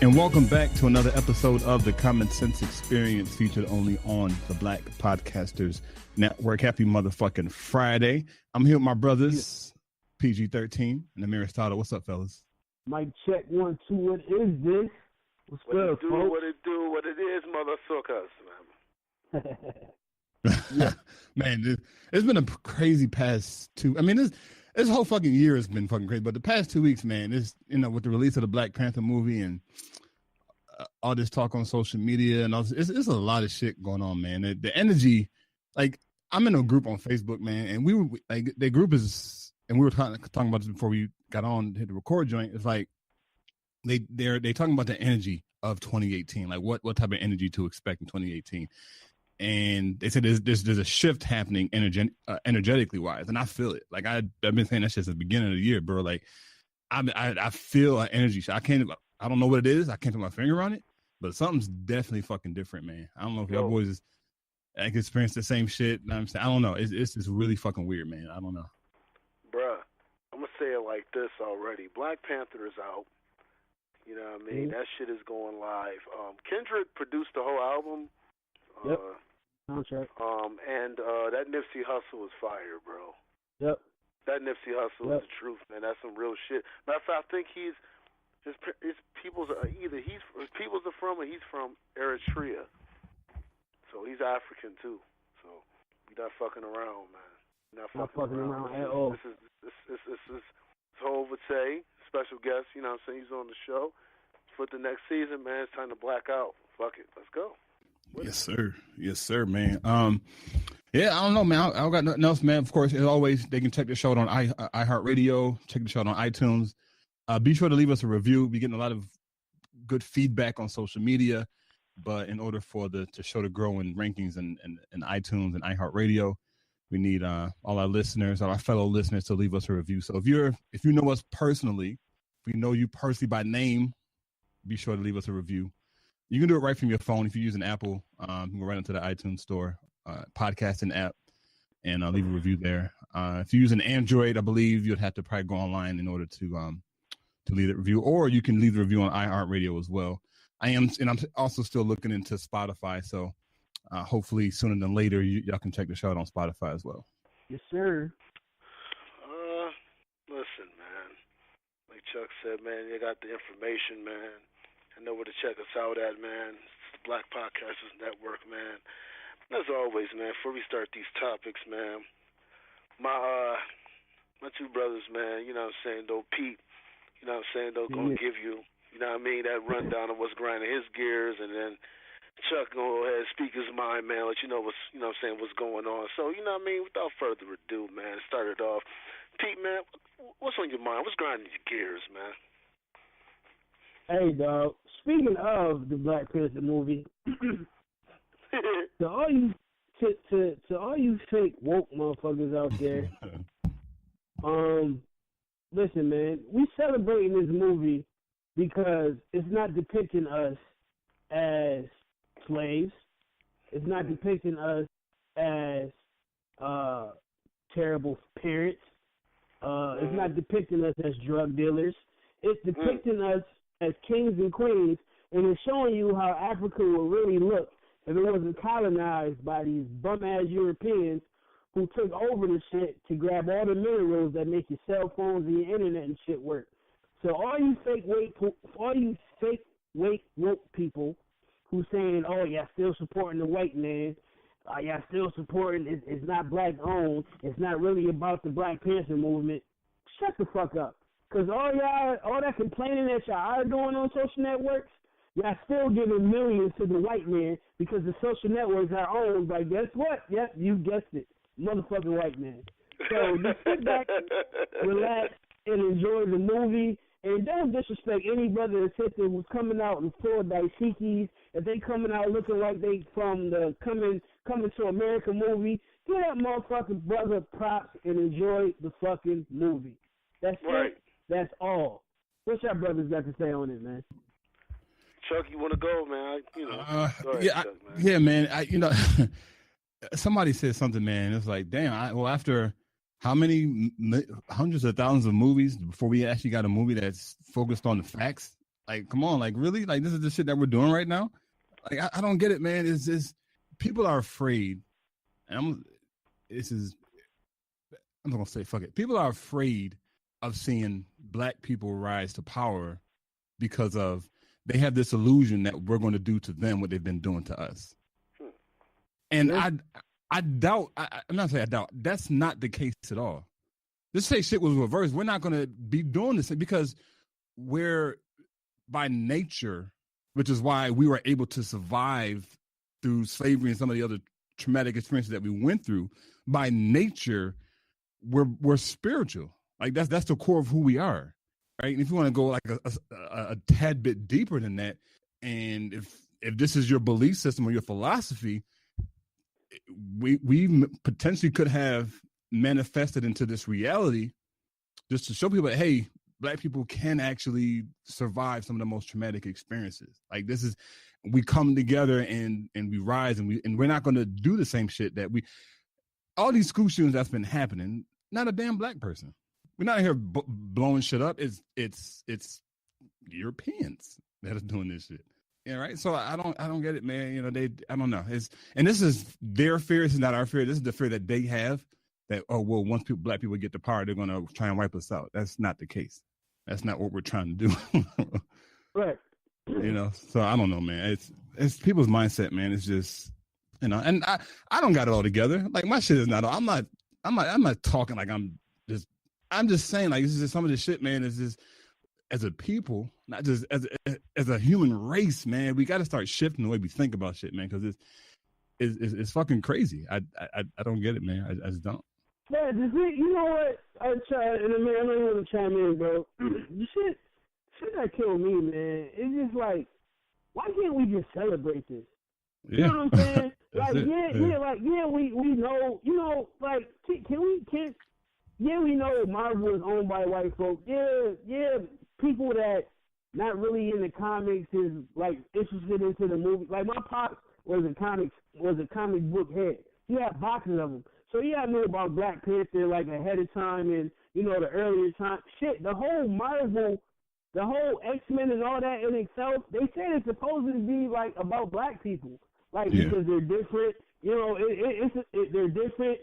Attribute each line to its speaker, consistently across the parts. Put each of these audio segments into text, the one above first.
Speaker 1: And welcome back to another episode of the Common Sense Experience, featured only on the Black Podcasters Network. Happy motherfucking Friday. I'm here with my brothers, PG-13 and Amir. What's up, fellas?
Speaker 2: Mic check 1 2. What is this? What's good, folks?
Speaker 3: What it do? What it is, motherfuckers, man.
Speaker 2: Yeah.
Speaker 1: Man, it's been a crazy past two. I mean, this whole fucking year has been fucking crazy, but the past 2 weeks, man, this, with the release of the Black Panther movie and all this talk on social media and all this, it's a lot of shit going on, man. The energy, like, I'm in a group on Facebook, man, and we were like, the group is, and we were talking about this before we got on to hit the record joint. It's like they're talking about the energy of 2018, like what type of energy to expect in 2018. And they said there's a shift happening energetically wise, and I feel it. Like I've been saying that shit since the beginning of the year, bro. Like I feel an energy shift. I don't know what it is. I can't put my finger on it, but something's definitely fucking different, man. I don't know if y'all boys experience the same shit. You know what I'm saying? I don't know. It's just really fucking weird, man. I don't know.
Speaker 3: Bruh, I'm gonna say it like this already. Black Panther is out. You know what I mean? That shit is going live. Kendrick produced the whole album.
Speaker 2: Yep. Soundtrack.
Speaker 3: And that Nipsey Hussle is fire, bro.
Speaker 2: Yep.
Speaker 3: That Nipsey Hussle is the truth, man. That's some real shit. Matter of fact, I think his peoples are from or he's from Eritrea. So he's African too. So you're not fucking around, man. Not fucking around
Speaker 2: at all.
Speaker 3: This is Hov would say, special guest, you know what I'm saying? He's on the show. For the next season, man, it's time to black out. Fuck it. Let's go.
Speaker 1: Yes, sir, man. Yeah, I don't know, man. I don't got nothing else, man. Of course, as always, they can check the show out on iHeartRadio, check the show out on iTunes. Be sure to leave us a review. We're getting a lot of good feedback on social media, but in order for the show to grow in rankings and iTunes and iHeartRadio, we need all our listeners, all our fellow listeners, to leave us a review. So if you know us personally, if we know you personally by name, be sure to leave us a review. You can do it right from your phone. If you use an Apple, you can go right into the iTunes store, podcasting app, and leave a review there. If you use an Android, I believe you'd have to probably go online in order to leave a review, or you can leave the review on iHeartRadio as well. I'm also still looking into Spotify, so hopefully sooner than later y'all can check the show out on Spotify as well.
Speaker 2: Yes, sir.
Speaker 3: Listen, man. Like Chuck said, man, you got the information, man. I know where to check us out at, man. It's the Black Podcasters Network, man. As always, man, before we start these topics, man, my two brothers, man, you know what I'm saying, though, Pete, you know what I'm saying, though, gonna give you know what I mean, that rundown of what's grinding his gears, and then Chuck gonna go ahead and speak his mind, man, let you know what's, you know what I'm saying, what's going on. So, you know what I mean, without further ado, man, start it off. Pete, man, what's on your mind? What's grinding your gears, man?
Speaker 2: Hey, dog. Speaking of the Black Panther movie, to all you fake woke motherfuckers out there, listen, man, we celebrating this movie because it's not depicting us as slaves. It's not depicting us as terrible parents. It's not depicting us as drug dealers. It's depicting us as kings and queens, and it's showing you how Africa would really look if it wasn't colonized by these bum-ass Europeans who took over the shit to grab all the minerals that make your cell phones and your internet and shit work. So all you fake woke people who saying, oh, y'all still supporting the white man, y'all still supporting, it's not black owned, it's not really about the Black Panther movement, shut the fuck up. Because all that complaining that y'all are doing on social networks, y'all still giving millions to the white man because the social networks are owned by, guess what? Yep, you guessed it, motherfucking white man. So just sit back, relax, and enjoy the movie. And don't disrespect any brother and sister who's coming out in full dashikis. If they coming out looking like they from the Coming to America movie, give that motherfucking brother props and enjoy the fucking movie. That's right. It. That's all. What's your brothers got to say on it, man?
Speaker 3: Chuck, you want to go, man? Go ahead,
Speaker 1: yeah,
Speaker 3: Chuck, man.
Speaker 1: Man. Somebody said something, man. It's like, damn. After how many hundreds of thousands of movies before we actually got a movie that's focused on the facts Like, come on, like really? Like this is the shit that we're doing right now? Like I don't get it, man. It's just people are afraid. And I'm not gonna say fuck it. People are afraid of seeing black people rise to power because of they have this illusion that we're going to do to them what they've been doing to us. And I doubt. I'm not saying I doubt. That's not the case at all. Just say shit was reversed. We're not going to be doing this because we're by nature, which is why we were able to survive through slavery and some of the other traumatic experiences that we went through. By nature, we're spiritual. Like that's the core of who we are, right? And if you want to go like a tad bit deeper than that, and if this is your belief system or your philosophy, we potentially could have manifested into this reality just to show people that, hey, black people can actually survive some of the most traumatic experiences. Like this is, we come together and we rise and we're not going to do the same shit that all these school shootings that's been happening. Not a damn black person. We're not here blowing shit up. It's Europeans that are doing this shit. Yeah, right. So I don't get it, man. You know, I don't know. And this is their fear. This is not our fear. This is the fear that they have. That once black people get the power, they're gonna try and wipe us out. That's not the case. That's not what we're trying to do.
Speaker 2: Right.
Speaker 1: You know. So I don't know, man. It's people's mindset, man. It's just, you know. And I don't got it all together. Like my shit is not. I'm not talking like I'm just saying like this is just some of this shit, man. Is just as a people, not just as a human race, man. We got to start shifting the way we think about shit, man. Because it's fucking crazy. I don't get it, man. I just don't.
Speaker 2: Yeah, you know what? I tried, and I know you want to chime in, bro. The shit that killed me, man. It's just like, why can't we just celebrate this? You know what I'm saying? Like, we know, you know, like, we know Marvel is owned by white folks. Yeah, people that not really in the comics is like interested into the movie. Like my pops was a comic book head. He had boxes of them. So I knew about Black Panther like ahead of time and, you know, the earlier time. Shit, the whole Marvel, the whole X-Men and all that in itself, they said it's supposed to be like about black people. Like, because they're different, you know, they're different,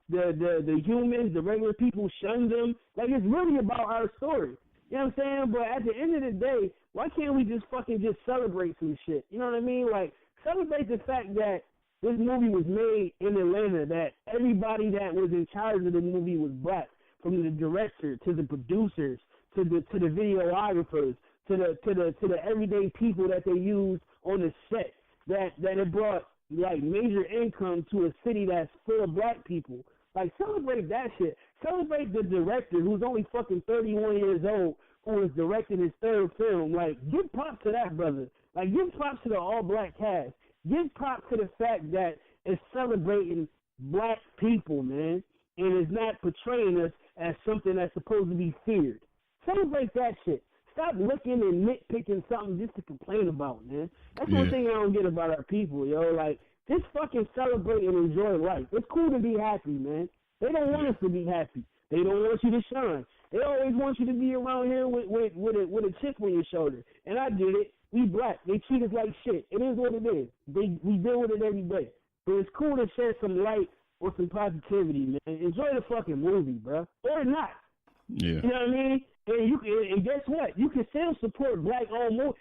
Speaker 2: the humans, the regular people shun them. Like, it's really about our story. You know what I'm saying? But at the end of the day, why can't we just fucking just celebrate some shit? You know what I mean? Like, celebrate the fact that this movie was made in Atlanta, that everybody that was in charge of the movie was black, from the director to the producers to the videographers to the everyday people that they used on the set, that it brought like major income to a city that's full of black people. Like, celebrate that shit. Celebrate the director who's only fucking 31 years old, who is directing his third film. Like, give props to that brother. Like, give props to the all-black cast. Give props to the fact that it's celebrating black people, man, and it's not portraying us as something that's supposed to be feared. Celebrate that shit. Stop looking and nitpicking something just to complain about, man. That's one thing I don't get about our people, yo. Like, just fucking celebrate and enjoy life. It's cool to be happy, man. They don't want us to be happy. They don't want you to shine. They always want you to be around here with a chip on your shoulder. And I get it. We black. They treat us like shit. It is what it is. We deal with it every day. But it's cool to shed some light or some positivity, man. Enjoy the fucking movie, bro. Or not.
Speaker 1: Yeah.
Speaker 2: You know what I mean? And guess what? You can still support black-owned movies.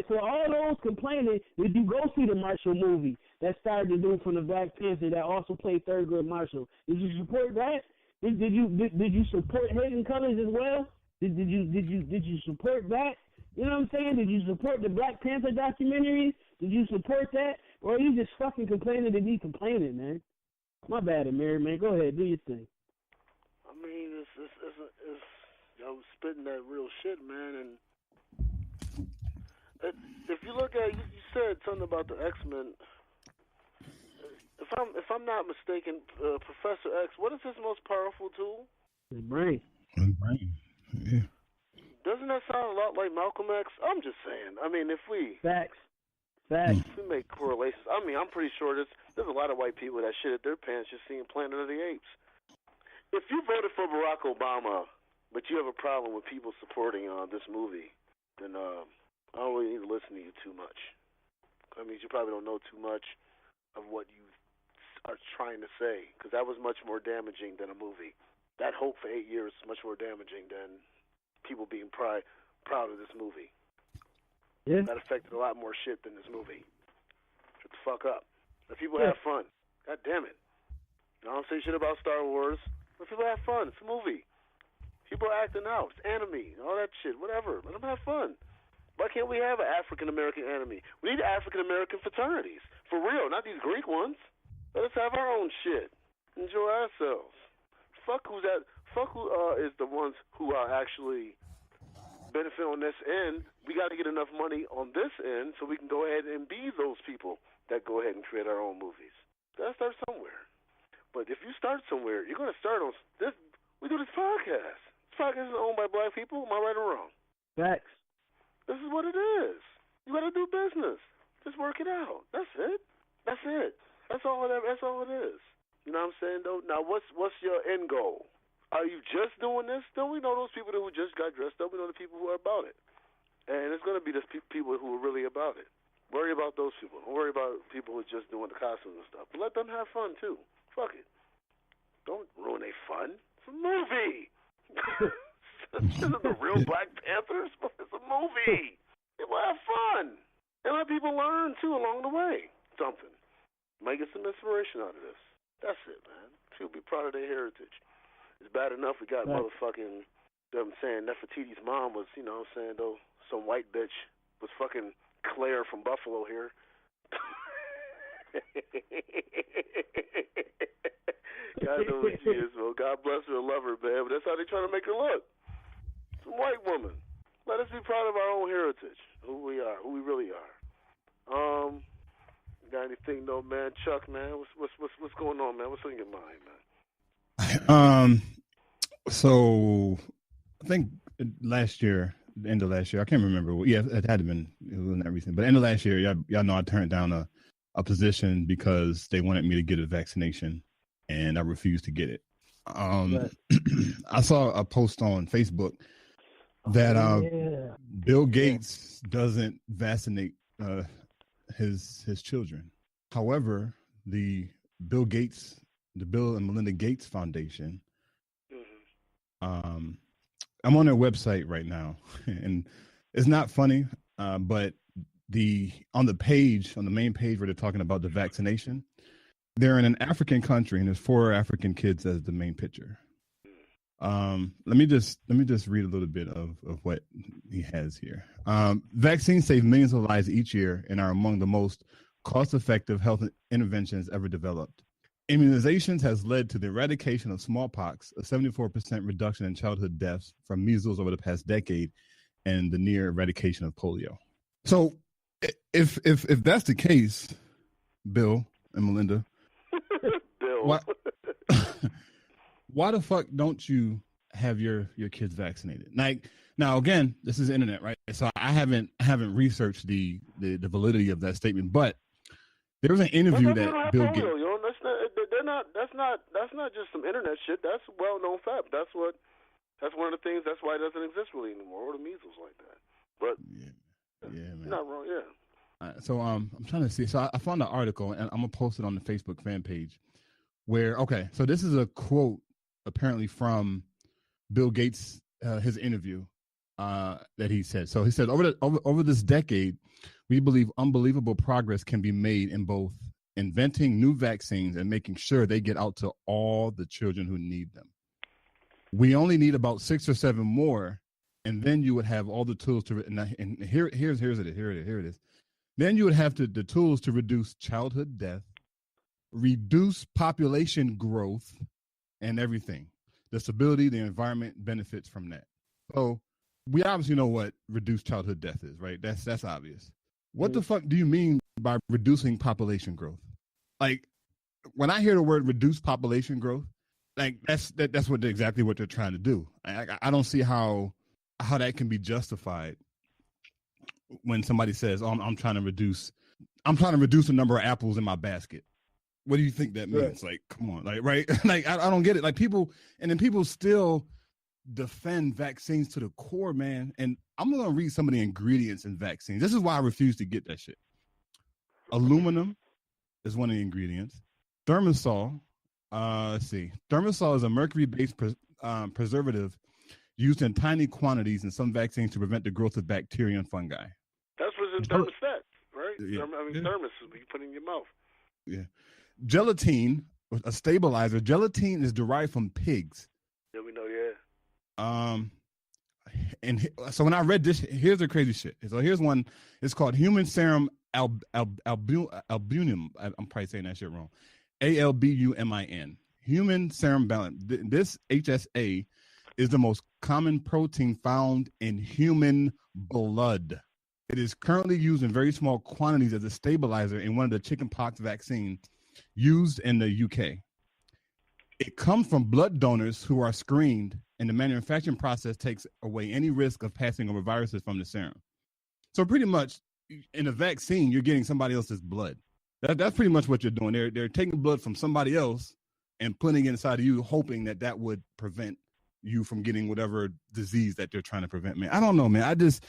Speaker 2: So all those complaining, did you go see the Marshall movie that started to do from the Black Panther that also played Thurgood Marshall? Did you support that? Did you support Hidden Colors as well? Did you support that? You know what I'm saying? Did you support the Black Panther documentaries? Did you support that? Or are you just fucking complaining to be complaining, man? My bad, Amir, man. Go ahead, do your thing.
Speaker 3: I mean, it's yo, spitting that real shit, man. And if you look at, you said something about the X-Men. If I'm not mistaken, Professor X, what is his most powerful tool?
Speaker 2: His brain.
Speaker 1: His brain. Yeah.
Speaker 3: Doesn't that sound a lot like Malcolm X? I'm just saying. I mean, if we make correlations. I mean, I'm pretty sure there's a lot of white people that shit at their pants just seeing Planet of the Apes. If you voted for Barack Obama, but you have a problem with people supporting this movie, then I don't really need to listen to you too much. That means you probably don't know too much of what you are trying to say, because that was much more damaging than a movie. That hope for 8 years is much more damaging than people being proud of this movie.
Speaker 2: Yeah.
Speaker 3: That affected a lot more shit than this movie. Shut the fuck up. Let people have fun. God damn it. I don't say shit about Star Wars. Let people have fun. It's a movie. People are acting out. It's anime, all that shit, whatever. Let them have fun. Why can't we have an African-American anime? We need African-American fraternities. For real, not these Greek ones. Let us have our own shit. Enjoy ourselves. Fuck who is the ones who are actually benefit on this end. We got to get enough money on this end so we can go ahead and be those people that go ahead and create our own movies. Gotta start somewhere. But if you start somewhere, you're going to start on this. We do this podcast. This podcast is owned by black people. Am I right or wrong?
Speaker 2: Facts.
Speaker 3: This is what it is. You got to do business. Just work it out. That's it. That's it. That's all it is. You know what I'm saying, though? Now, what's your end goal? Are you just doing this? Don't we know those people who just got dressed up? We know the people who are about it. And it's going to be the people who are really about it. Worry about those people. Don't worry about people who are just doing the costumes and stuff. But let them have fun, too. Fuck it. Don't ruin their fun. It's a movie. This isn't the real Black Panthers, but it's a movie. People have fun. And let people learn, too, along the way. Something. Might get some inspiration out of this. That's it, man. People be proud of their heritage. It's bad enough we got motherfucking, you know what I'm saying, Nefertiti's mom was, you know what I'm saying, though, some white bitch was fucking Claire from Buffalo here. God knows what she is, well, God bless her and love her, man, but that's how they trying to make her look. Some white woman. Let us be proud of our own heritage, who we are, who we really are. Got anything though, man? Chuck, man, what's going on, man? What's on your mind, man?
Speaker 1: So I think last year, the end of last year, I can't remember. Yeah, it had been. It wasn't that recent, but end of last year, y'all know I turned down a position because they wanted me to get a vaccination, and I refused to get it. I saw a post on Facebook that Bill Gates doesn't vaccinate his children. However, the Bill and Melinda Gates Foundation, I'm on their website right now, and it's not funny, but on the main page where they're talking about the vaccination, they're in an African country, and there's 4 African kids as the main picture. Let me just read a little bit of what he has here. Vaccines save millions of lives each year and are among the most cost-effective health interventions ever developed. Immunizations has led to the eradication of smallpox, a 74% reduction in childhood deaths from measles over the past decade, and the near eradication of polio. So, if that's the case, Bill and Melinda,
Speaker 3: Bill.
Speaker 1: Why the fuck don't you have your kids vaccinated? Like, now again, this is the internet, right? So I haven't researched the validity of that statement, but there was an interview that Bill Gates.
Speaker 3: That's not just some internet shit. That's a well-known fact. That's one of the things. That's why it doesn't exist really anymore, or the measles like that. But
Speaker 1: yeah, man,
Speaker 3: you're not wrong. Yeah.
Speaker 1: So I'm trying to see. So I found an article, and I'm gonna post it on the Facebook fan page. Where so this is a quote apparently from Bill Gates, his interview that he said. So he said, over this decade, we believe unbelievable progress can be made in both inventing new vaccines and making sure they get out to all the children who need them. We only need about 6 or 7 more, and then you would have all the tools to. And here it is. Then you would have the tools to reduce childhood death, reduce population growth, and everything. The stability, the environment benefits from that. So we obviously know what reduced childhood death is, right? That's obvious. What the fuck do you mean by reducing population growth? Like, when I hear the word reduce population growth, like that's exactly what they're trying to do. I don't see how that can be justified when somebody says, "Oh, I'm trying to reduce the number of apples in my basket." What do you think that means? Like, come on, like, right? Like, I don't get it. Like, people still defend vaccines to the core, man. And I'm going to read some of the ingredients in vaccines. This is why I refuse to get that shit. Aluminum is one of the ingredients. Thimerosal, let's see. Thimerosal is a mercury-based preservative used in tiny quantities in some vaccines to prevent the growth of bacteria and fungi.
Speaker 3: That's what's in thermostat, right?
Speaker 1: Yeah.
Speaker 3: Thermos is what you put in your mouth.
Speaker 1: Yeah. Gelatine, a stabilizer. Gelatine is derived from pigs.
Speaker 3: Yeah, we know, yeah.
Speaker 1: And so when I read this, here's the crazy shit. So here's one. It's called human serum albumin. I'm probably saying that shit wrong. ALBUMIN. Human serum balance. This HSA is the most common protein found in human blood. It is currently used in very small quantities as a stabilizer in one of the chickenpox vaccines used in the UK. It comes from blood donors who are screened, and the manufacturing process takes away any risk of passing over viruses from the serum. So pretty much, in a vaccine, you're getting somebody else's blood. That's pretty much what you're doing. They're taking blood from somebody else and putting it inside of you, hoping that would prevent you from getting whatever disease that they're trying to prevent. Man, I don't know, man. This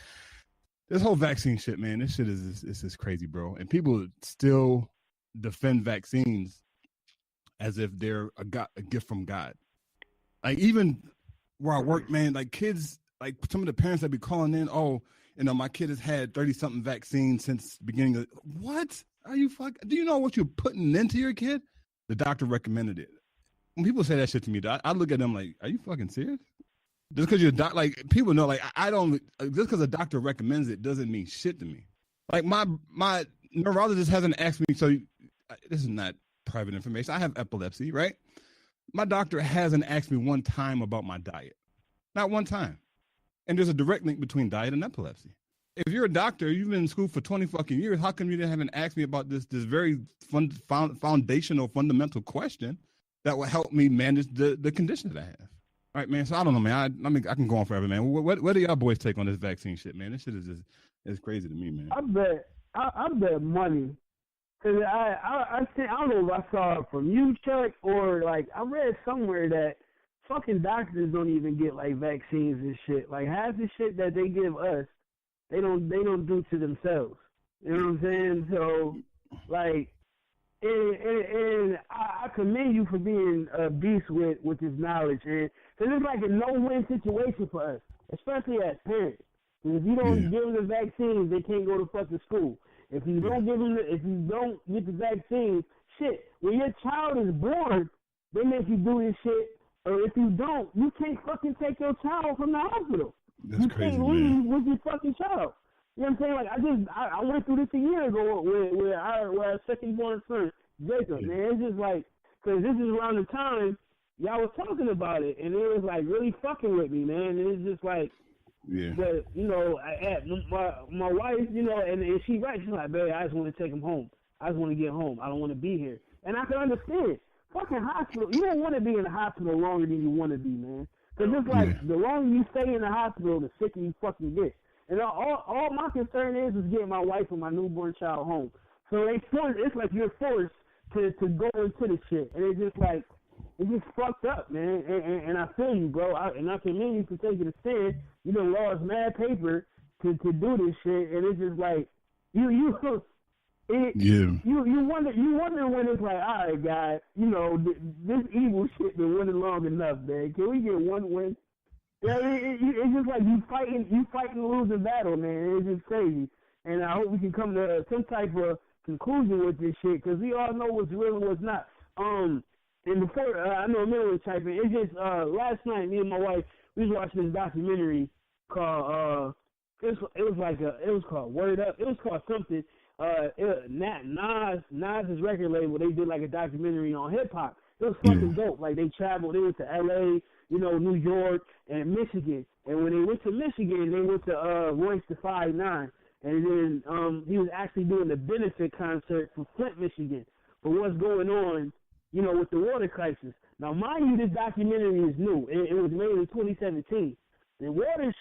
Speaker 1: whole vaccine shit, man, this shit is crazy, bro. And people still defend vaccines as if they're a gift from God. Like, even where I work, man, like kids, like some of the parents that be calling in, oh, you know, my kid has had 30-something vaccines since the beginning of, what? Are you do you know what you're putting into your kid? The doctor recommended it. When people say that shit to me, I look at them like, are you fucking serious? Just because you're like, people know, like, I don't, just because a doctor recommends it doesn't mean shit to me. Like, my neurologist hasn't asked me, so this is not private information. I have epilepsy, right? My doctor hasn't asked me one time about my diet. Not one time. And there's a direct link between diet and epilepsy. If you're a doctor, you've been in school for 20 fucking years, how come you haven't asked me about this very foundational, fundamental question that will help me manage the condition that I have? All right, man. So I don't know, man. I can go on forever, man. What do y'all boys take on this vaccine shit, man? This shit is just, it's crazy to me, man.
Speaker 2: I bet money. Cause I don't know if I saw it from you, Chuck, or like I read somewhere that fucking doctors don't even get like vaccines and shit. Like half the shit that they give us, they don't do to themselves. You know what I'm saying? So like, and I commend you for being a beast with this knowledge, and cause it's like a no-win situation for us, especially as parents. If you don't give them the vaccines, they can't go to fucking school. If you don't give them, if you don't get the vaccine, shit. When your child is born, they make you do this shit. Or if you don't, you can't fucking take your child from the hospital.
Speaker 1: That's crazy,
Speaker 2: can't
Speaker 1: man.
Speaker 2: leave with your fucking child. You know what I'm saying? Like I went through this a year ago with our second born son, Jacob. Man, it's just like, cause this is around the time y'all was talking about it, and it was like really fucking with me, man. And it's just like.
Speaker 1: Yeah.
Speaker 2: But, you know, my wife, you know, and she right, she's like, baby, I just want to take him home. I just want to get home. I don't want to be here. And I can understand. Fucking hospital, you don't want to be in the hospital longer than you want to be, man. Because it's like, the longer you stay in the hospital, the sicker you fucking get. And all my concern is getting my wife and my newborn child home. So it's like you're forced to go into the shit. And it's just like, it's just fucked up, man. And I feel you, bro. I commend you for taking a stand. You know, lost mad paper to do this shit, and it's just like you wonder when it's like, all right, guys, you know, this evil shit been winning long enough, man. Can we get one win? Yeah, it's just like you fighting to lose a battle, man. It's just crazy, and I hope we can come to some type of conclusion with this shit, because we all know what's real and what's not. And before, I know Amir was typing, it's just, last night, me and my wife, we was watching this documentary called, it was called Word Up. It was called something, Nas's record label, they did like a documentary on hip-hop. It was fucking dope. Like, they traveled, they went to L.A., you know, New York, and Michigan. And when they went to Michigan, they went to Royce the 5'9". And then he was actually doing the benefit concert for Flint, Michigan, for what's going on, you know, with the water crisis. Now, mind you, this documentary is new. It was made in 2017. The water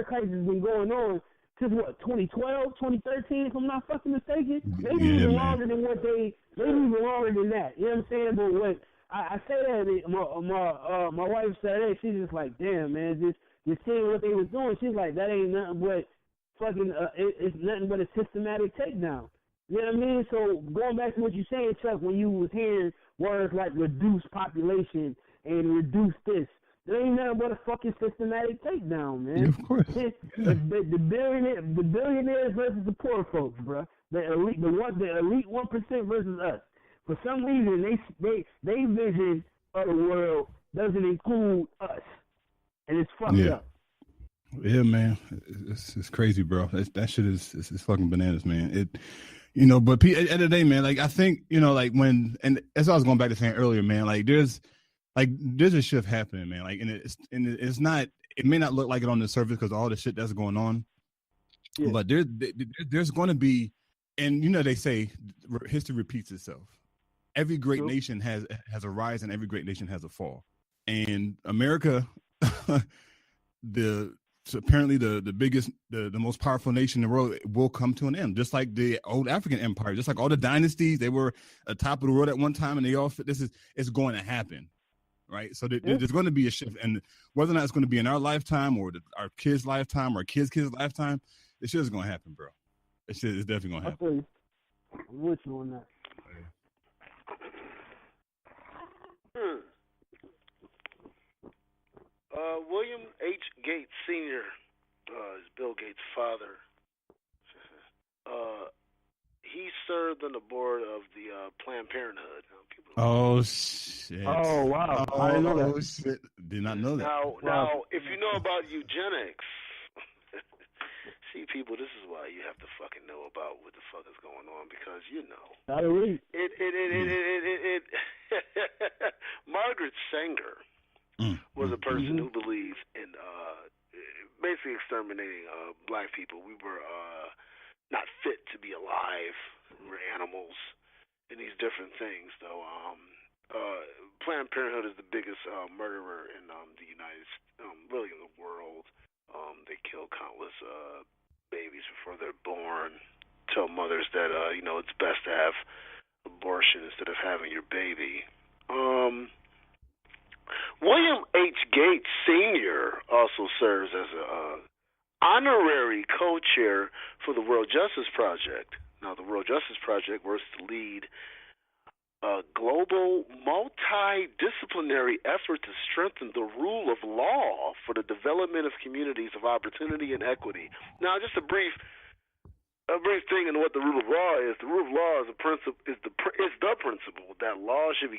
Speaker 2: crisis has been going on since, 2012, 2013, if I'm not fucking mistaken? Maybe even longer than that. You know what I'm saying? But I say that my wife said that she's just like, damn man, just seeing what they was doing. She's like, that ain't nothing but fucking it's nothing but a systematic takedown. You know what I mean? So going back to what you're saying, Chuck, when you was hearing words like reduce population and reduce this, there ain't nothing but a fucking systematic takedown, man.
Speaker 1: Yeah, of course.
Speaker 2: The billionaires versus the poor folks, bro. The elite 1% versus us. For some reason, they vision of the world doesn't include us, and it's fucked up.
Speaker 1: Yeah, man, it's crazy, bro. That shit is fucking bananas, man. But at the end of the day, man, like I think, like when, and as I was going back to saying earlier, man, like there's a shift happening, man. Like, and it's not, it may not look like it on the surface because all the shit that's going on, but there's going to be, and they say history repeats itself. Every great nation has a rise and every great nation has a fall. And America, apparently the biggest, the most powerful nation in the world will come to an end, just like the old African empire, just like all the dynasties. They were at the top of the world at one time, and they all fit. It's going to happen, right? So there's going to be a shift, and whether or not it's going to be in our lifetime or our kids' lifetime or kids' lifetime, this shit is going to happen, bro. This shit is definitely going to happen.
Speaker 2: I'm with you on that.
Speaker 3: William H. Gates Sr. Is Bill Gates' father. He served on the board of the Planned Parenthood.
Speaker 1: Oh shit!
Speaker 2: Oh wow! I didn't know that.
Speaker 1: Oh shit! Did not know that.
Speaker 3: Now, if you know about eugenics, see, people, this is why you have to fucking know about what the fuck is going on, because
Speaker 2: Gotta read.
Speaker 3: Margaret Sanger was a person who believed in basically exterminating black people. We were not fit to be alive. We were animals and these different things. Though Planned Parenthood is the biggest murderer in the United States, really in the world. They kill countless babies before they're born. Tell mothers that it's best to have abortion instead of having your baby. William H. Gates Sr. also serves as an honorary co-chair for the World Justice Project. Now, the World Justice Project works to lead a global multidisciplinary effort to strengthen the rule of law for the development of communities of opportunity and equity. Now, just a brief thing on what the rule of law is. The rule of law is the principle that law should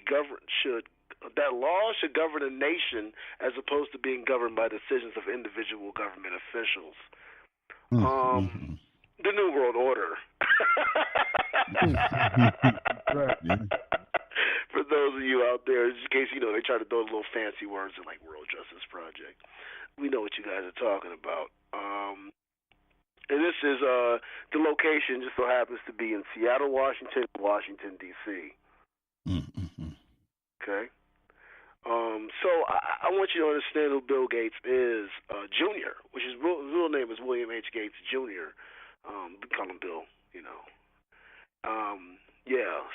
Speaker 3: govern a nation as opposed to being governed by decisions of individual government officials. The New World Order.
Speaker 2: Right.
Speaker 3: For those of you out there, just in case they try to throw little fancy words in like World Justice Project. We know what you guys are talking about. And this is the location just so happens to be in Seattle, Washington, D.C. Okay. So I want you to understand who Bill Gates is, Jr., which his real name is William H. Gates Jr. We call him Bill,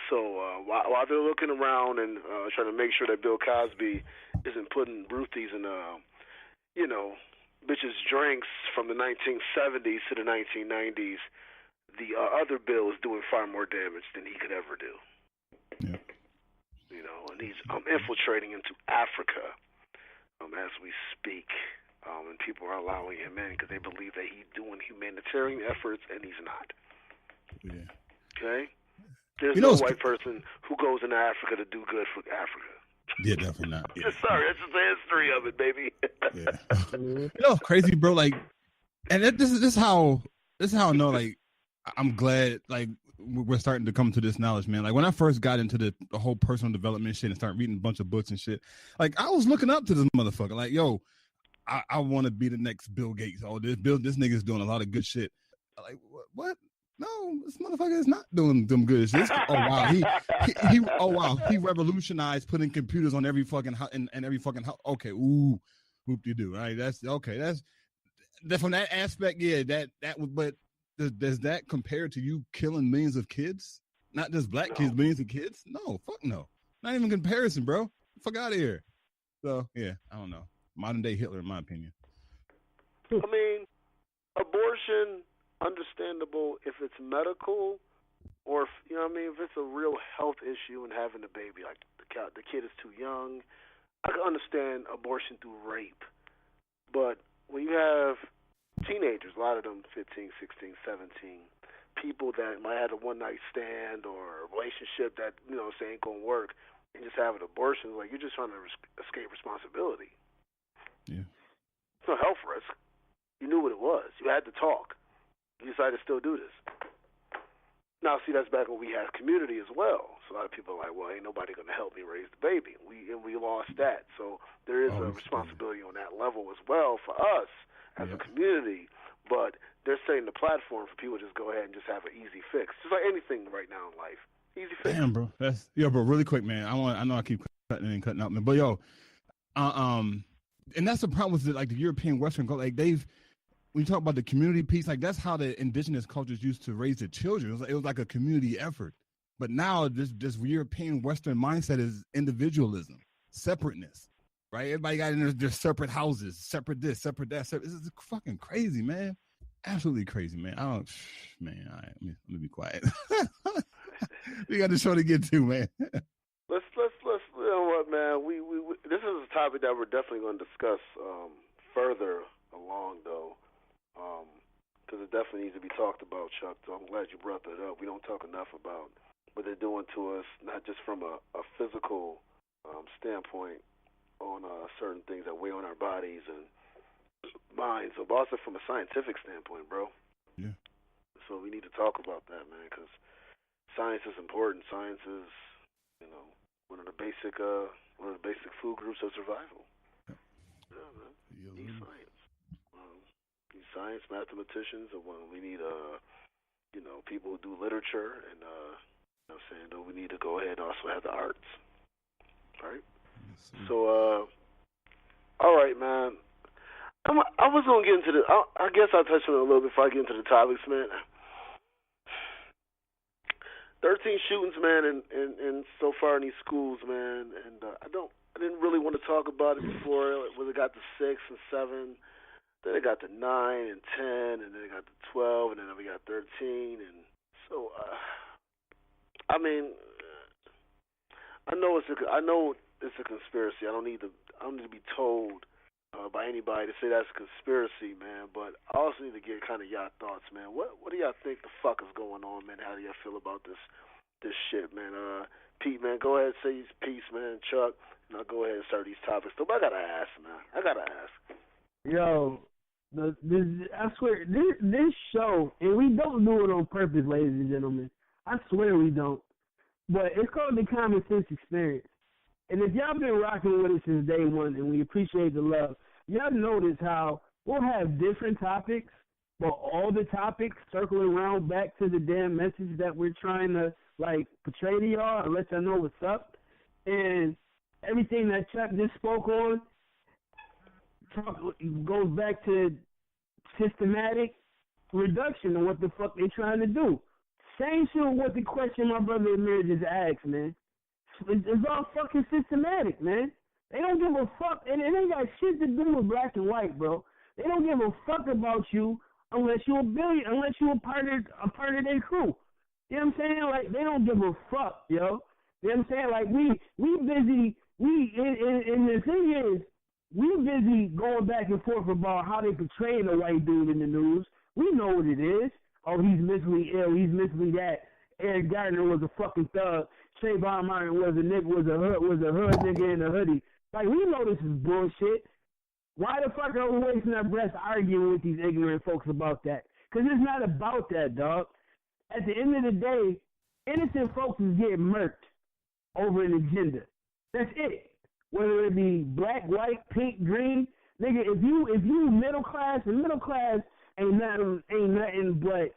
Speaker 3: So while they're looking around and trying to make sure that Bill Cosby isn't putting Ruthie's in, bitches' drinks from the 1970s to the 1990s, the other Bill is doing far more damage than he could ever do.
Speaker 1: Yeah.
Speaker 3: And he's infiltrating into Africa as we speak. And people are allowing him in because they believe that he's doing humanitarian efforts, and he's not.
Speaker 1: Yeah.
Speaker 3: Okay? There's no white person who goes into Africa to do good for Africa.
Speaker 1: Yeah, definitely not. Yeah.
Speaker 3: Sorry, that's just the history of it, baby.
Speaker 1: Yeah. Crazy, bro. Like, and this is how I know. Like, I'm glad. Like, we're starting to come to this knowledge, man. Like, when I first got into the whole personal development shit and started reading a bunch of books and shit, like, I was looking up to this motherfucker. Like, yo, I want to be the next Bill Gates. Oh, this nigga's doing a lot of good shit. Like, what? No, this motherfucker is not doing them good shit. He revolutionized putting computers on every fucking house and every fucking house. Okay, whoop-de-doo. Right? That's okay. That's from that aspect. Yeah, that was. But does that compare to you killing millions of kids? Not just black kids, millions of kids? No, fuck no. Not even comparison, bro. Fuck out of here. So yeah, I don't know. Modern day Hitler, in my opinion.
Speaker 3: I mean, abortion, understandable if it's medical, or if, you know what I mean, if it's a real health issue and having a baby, like the kid is too young. I can understand abortion through rape, but when you have teenagers, a lot of them 15, 16, 17, people that might have a one-night stand or a relationship that, you know, say ain't gonna work, and just have an abortion, like, you're just trying to escape responsibility.
Speaker 1: Yeah.
Speaker 3: It's no health risk. You knew what it was. You had to talk. You decided to still do this. Now, see, that's back when we had community as well. So a lot of people are like, well, ain't nobody going to help me raise the baby. We lost that. So there is a responsibility on that level as well for us as a community. But they're setting the platform for people to just go ahead and just have an easy fix. Just like anything right now in life. Easy fix.
Speaker 1: Damn, bro. Bro, really quick, man. I know I keep cutting out, man. But and that's the problem with the European Western culture. Like when you talk about the community piece, like that's how the indigenous cultures used to raise their children. It was like a community effort. But now this European Western mindset is individualism, separateness, right? Everybody got in their separate houses, separate this, separate that. This is fucking crazy, man. Absolutely crazy, man. All right, let me be quiet. We got the show to get to, man.
Speaker 3: Let's you know what, man? We this is a topic that we're definitely going to discuss further along, though, because it definitely needs to be talked about, Chuck. So I'm glad you brought that up. We don't talk enough about what they're doing to us, not just from a physical standpoint on certain things that weigh on our bodies and minds, but also from a scientific standpoint, bro.
Speaker 1: Yeah.
Speaker 3: So we need to talk about that, man, because science is important. Science is, you know, one of the basic food groups of survival. Yeah, man. We need science. We need science, mathematicians, and we need you know, people who do literature, and you know what I'm saying, though we need to go ahead and also have the arts. Right? Yes, so all right, man. I was gonna get into I guess I'll touch on it a little bit before I get into the topics, man. 13 shootings, man, and so far in these schools, man, and I didn't really want to talk about it before. When it got to 6 and 7, then it got to 9 and 10, and then it got to 12, and then we got 13, and so I mean, I know it's a conspiracy. I don't need to be told by anybody to say that's a conspiracy, man. But I also need to get kind of y'all thoughts, man. What do y'all think the fuck is going on, man? How do y'all feel about this shit, man? Pete, man, go ahead and say his piece, man. Chuck, and I'll go ahead and start these topics. But I gotta ask, man.
Speaker 2: Yo, I swear, this show, and we don't do it on purpose, ladies and gentlemen. I swear we don't. But it's called the Common Sense Experience. And if y'all been rocking with us since day one, and we appreciate the love, y'all notice how we'll have different topics, but all the topics circling around back to the damn message that we're trying to, portray to y'all and let y'all know what's up. And everything that Chuck just spoke on goes back to systematic reduction of what the fuck they trying to do. Same shit with what the question my brother Amir just asked, man. It's all fucking systematic, man. They don't give a fuck, and it ain't got shit to do with black and white, bro. They don't give a fuck about you unless you're unless you're a part of their crew. You know what I'm saying? Like, they don't give a fuck, yo. You know what I'm saying? Like, we busy, and the thing is, we busy going back and forth about how they portraying a white dude in the news. We know what it is. Oh, he's mentally ill, he's mentally that. Eric Gardner was a fucking thug. Trayvon Martin was a hood nigga in a hoodie. Like, we know this is bullshit. Why the fuck are we wasting our breath arguing with these ignorant folks about that? Because it's not about that, dog. At the end of the day, innocent folks is getting murked over an agenda. That's it. Whether it be black, white, pink, green, nigga, if you middle class, and middle class ain't nothing but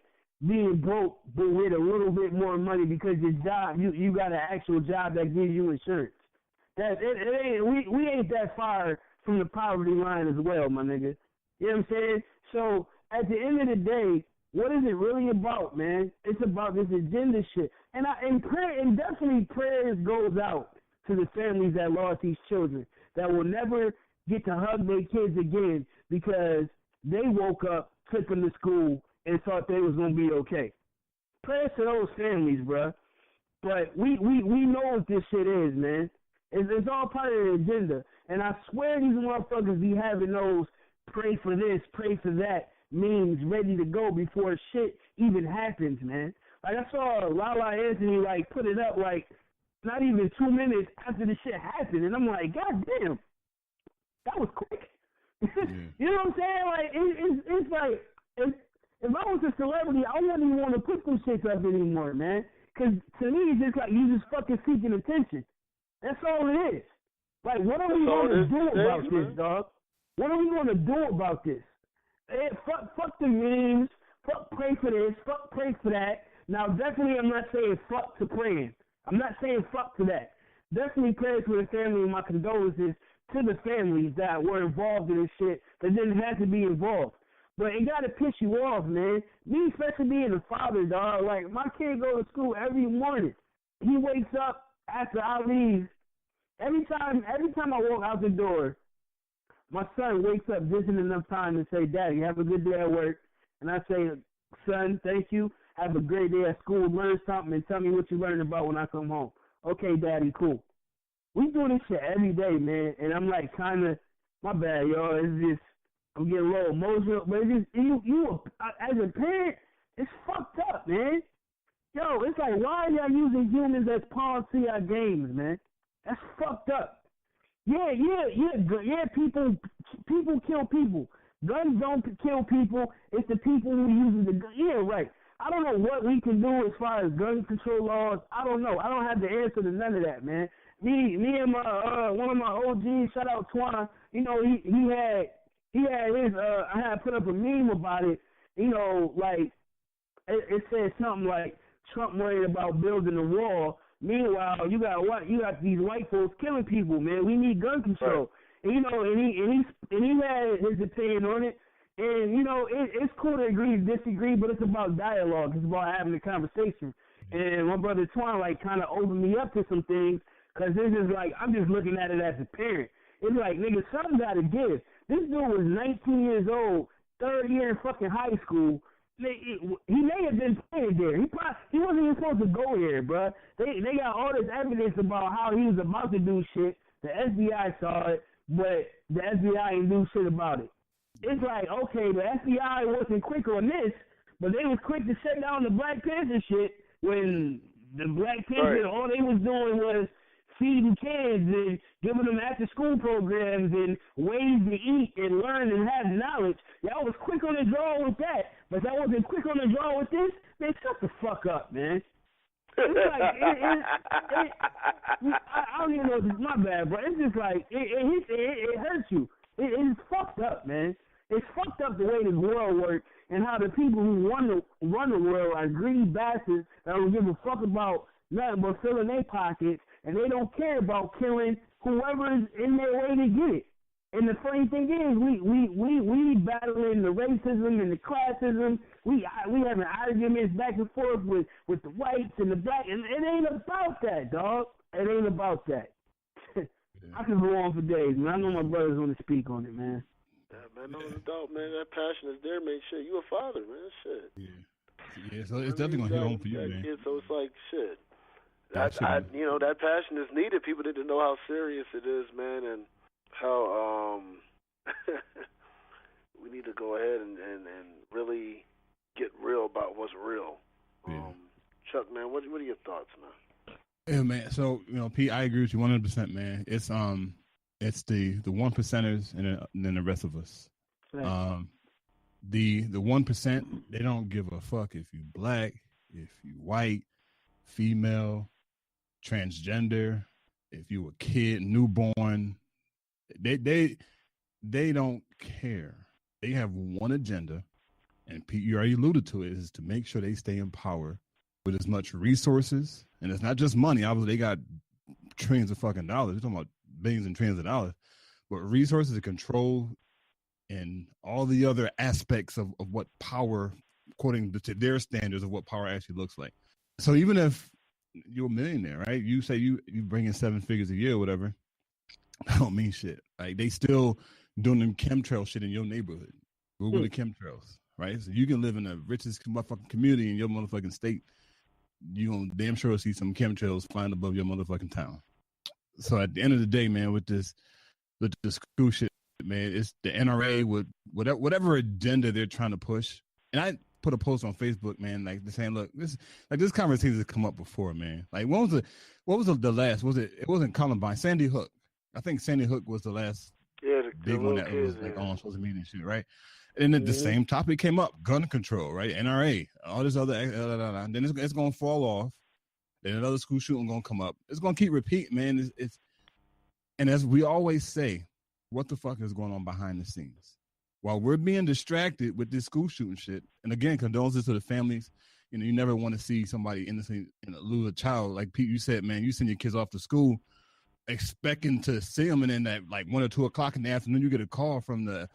Speaker 2: being broke, but with a little bit more money because your job, you got an actual job that gives you insurance. That it ain't, we ain't that far from the poverty line as well, my nigga. You know what I'm saying? So at the end of the day, what is it really about, man? It's about this agenda shit. And prayer, and definitely prayers goes out to the families that lost these children, that will never get to hug their kids again because they woke up, took them to school, and thought they was going to be okay. Prayers to those families, bruh. But we know what this shit is, man. It's all part of the agenda. And I swear these motherfuckers be having those pray for this, pray for that memes ready to go before shit even happens, man. Like, I saw Lala Anthony, like, put it up, like, not even 2 minutes after the shit happened. And I'm like, God damn, that was quick. Yeah. You know what I'm saying? Like, it's like, if I was a celebrity, I wouldn't even want to put them shits up anymore, man. Because to me, it's just like you just fucking seeking attention. That's all it is. Like, what are we going to do about this, dog? What are we going to do about this? Fuck the memes. Fuck pray for this. Fuck pray for that. Now, definitely I'm not saying fuck to praying. I'm not saying fuck to that. Definitely prayers for the family and my condolences to the families that were involved in this shit that didn't have to be involved. But it got to piss you off, man. Me, especially being a father, dog. Like, my kid go to school every morning. He wakes up after I leave. Every time I walk out the door, my son wakes up just in enough time to say, Daddy, have a good day at work. And I say, son, thank you. Have a great day at school. Learn something and tell me what you learned about when I come home. Okay, Daddy, cool. We do this shit every day, man. And I'm like, kind of, my bad, y'all. It's just, I'm getting a little emotional. But it's just, you as a parent, it's fucked up, man. Yo, it's like, why are y'all using humans as pawns to your games, man? That's fucked up. Yeah, people kill people. Guns don't kill people. It's the people who use the gun. Yeah, right. I don't know what we can do as far as gun control laws. I don't know. I don't have the answer to none of that, man. Me and my one of my OGs, shout out Twan. You know, he had his. I had put up a meme about it. You know, like it said something like Trump worried about building a wall. Meanwhile, you got these white folks killing people, man. We need gun control. Right. And, you know, and he had his opinion on it. And, you know, it's cool to agree to disagree, but it's about dialogue. It's about having a conversation. And my brother Twan, like, kind of opened me up to some things, because this is like, I'm just looking at it as a parent. It's like, nigga, something got to give. This dude was 19 years old, third year in fucking high school. He may have been playing there. He wasn't even supposed to go here, bro. They got all this evidence about how he was about to do shit. The FBI saw it, but the FBI didn't do shit about it. It's like, okay, the FBI wasn't quick on this, but they was quick to shut down the Black Panther shit when the Black Panther, right, all they was doing was feeding kids and giving them after-school programs and ways to eat and learn and have knowledge. Y'all was quick on the draw with that, but that wasn't quick on the draw with this. Man, shut the fuck up, man. It's like, I don't even know if it's my bad, but it's just like, it hurts you. It's fucked up, man. It's fucked up the way this world works and how the people who run the world are greedy bastards that don't give a fuck about nothing but filling their pockets, and they don't care about killing whoever is in their way to get it. And the funny thing is, we battling the racism and the classism. We having arguments back and forth with the whites and the black, and it ain't about that, dog. It ain't about that. I can go on for days, man. I know my brothers want to speak on it, man.
Speaker 3: Yeah, man, no doubt, man. That passion is there, man. Shit, you a father, man. Shit.
Speaker 1: Yeah, so it's definitely gonna hit home for you, man.
Speaker 3: Kid, so it's like shit. You know, that passion is needed. People need to know how serious it is, man, and how we need to go ahead and really get real about what's real. Yeah. Chuck, man, what are your thoughts, man?
Speaker 1: Yeah, man. So, you know, Pete, I agree with you 100%, man. It's the 1%ers and then the rest of us. Right. The 1%, they don't give a fuck if you black, if you white, female, transgender, if you a kid, newborn. They don't care. They have one agenda, and Pete, you already alluded to it, is to make sure they stay in power with as much resources, and it's not just money. Obviously, they got trillions of fucking dollars. We're talking about billions and trillions of dollars, but resources to control and all the other aspects of what power, according to their standards, of what power actually looks like. So even if you're a millionaire, right? You say you bring in 7 figures a year, or whatever. I don't mean shit. Like they still doing them chemtrail shit in your neighborhood. Google the chemtrails, right? So you can live in the richest motherfucking community in your motherfucking state. You gonna damn sure see some chemtrails flying above your motherfucking town. So at the end of the day, man, with this school shit, man, it's the NRA with whatever agenda they're trying to push. And I put a post on Facebook, man, like saying, look, this conversation has come up before, man. Like what was the last? It wasn't Columbine, Sandy Hook. I think Sandy Hook was the last big one that was like on social media and shit, right? And then the same topic came up: gun control, right? NRA, all this other, and then it's gonna fall off. Then another school shooting gonna come up. It's gonna keep repeating, man. It's and as we always say, what the fuck is going on behind the scenes? While we're being distracted with this school shooting shit, and again, condolences to the families. You know, you never want to see somebody innocent lose a child. Like Pete, you said, man, you send your kids off to school expecting to see them, and then at like 1 or 2 o'clock in the afternoon, you get a call from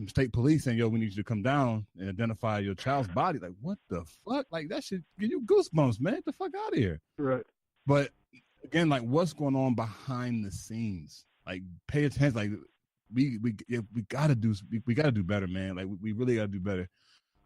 Speaker 1: state police saying, "Yo, we need you to come down and identify your child's body." Like, what the fuck? Like that shit give you goosebumps, man. Get the fuck out of here.
Speaker 2: Right.
Speaker 1: But again, like what's going on behind the scenes? Like, pay attention. Like, we gotta do better, man. Like, we really gotta do better.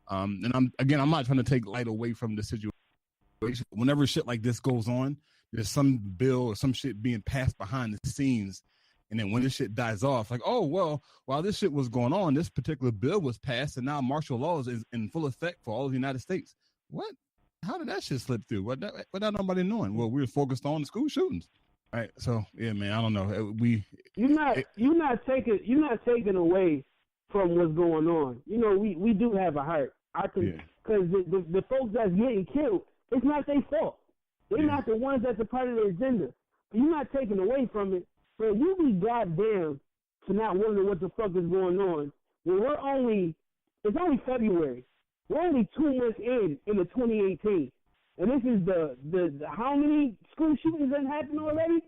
Speaker 1: And I'm not trying to take light away from the situation. Whenever shit like this goes on, there's some bill or some shit being passed behind the scenes. And then when this shit dies off, like, oh, well, while this shit was going on, this particular bill was passed, and now martial law is in full effect for all of the United States. What? How did that shit slip through? Without nobody knowing? Well, we were focused on the school shootings. All right. So, yeah, man, I don't know. You're
Speaker 2: not taking away from what's going on. You know, we do have a heart. Because the folks that's getting killed, it's not their fault. They're not the ones that's a part of the agenda. You're not taking away from it. So you be goddamn to not wonder what the fuck is going on. When it's only February. We're only 2 months into 2018. And this is the how many school shootings that happened already?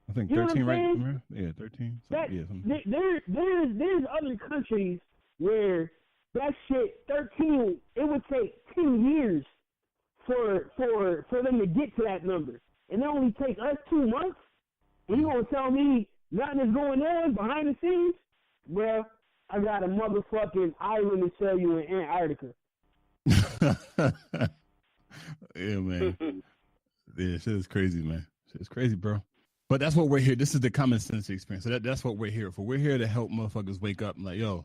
Speaker 1: I think 13, right? Yeah, 13.
Speaker 2: There's other countries where that shit, 13, it would take 10 years for them to get to that number. And it only take us 2 months? And you gonna tell me nothing is going on behind the scenes? Well, I got a motherfucking island to sell you in Antarctica.
Speaker 1: Yeah, man. Yeah, shit is crazy, man. Shit is crazy, bro. But that's what we're here. This is the common sense experience. So that's what we're here for. We're here to help motherfuckers wake up and like, yo,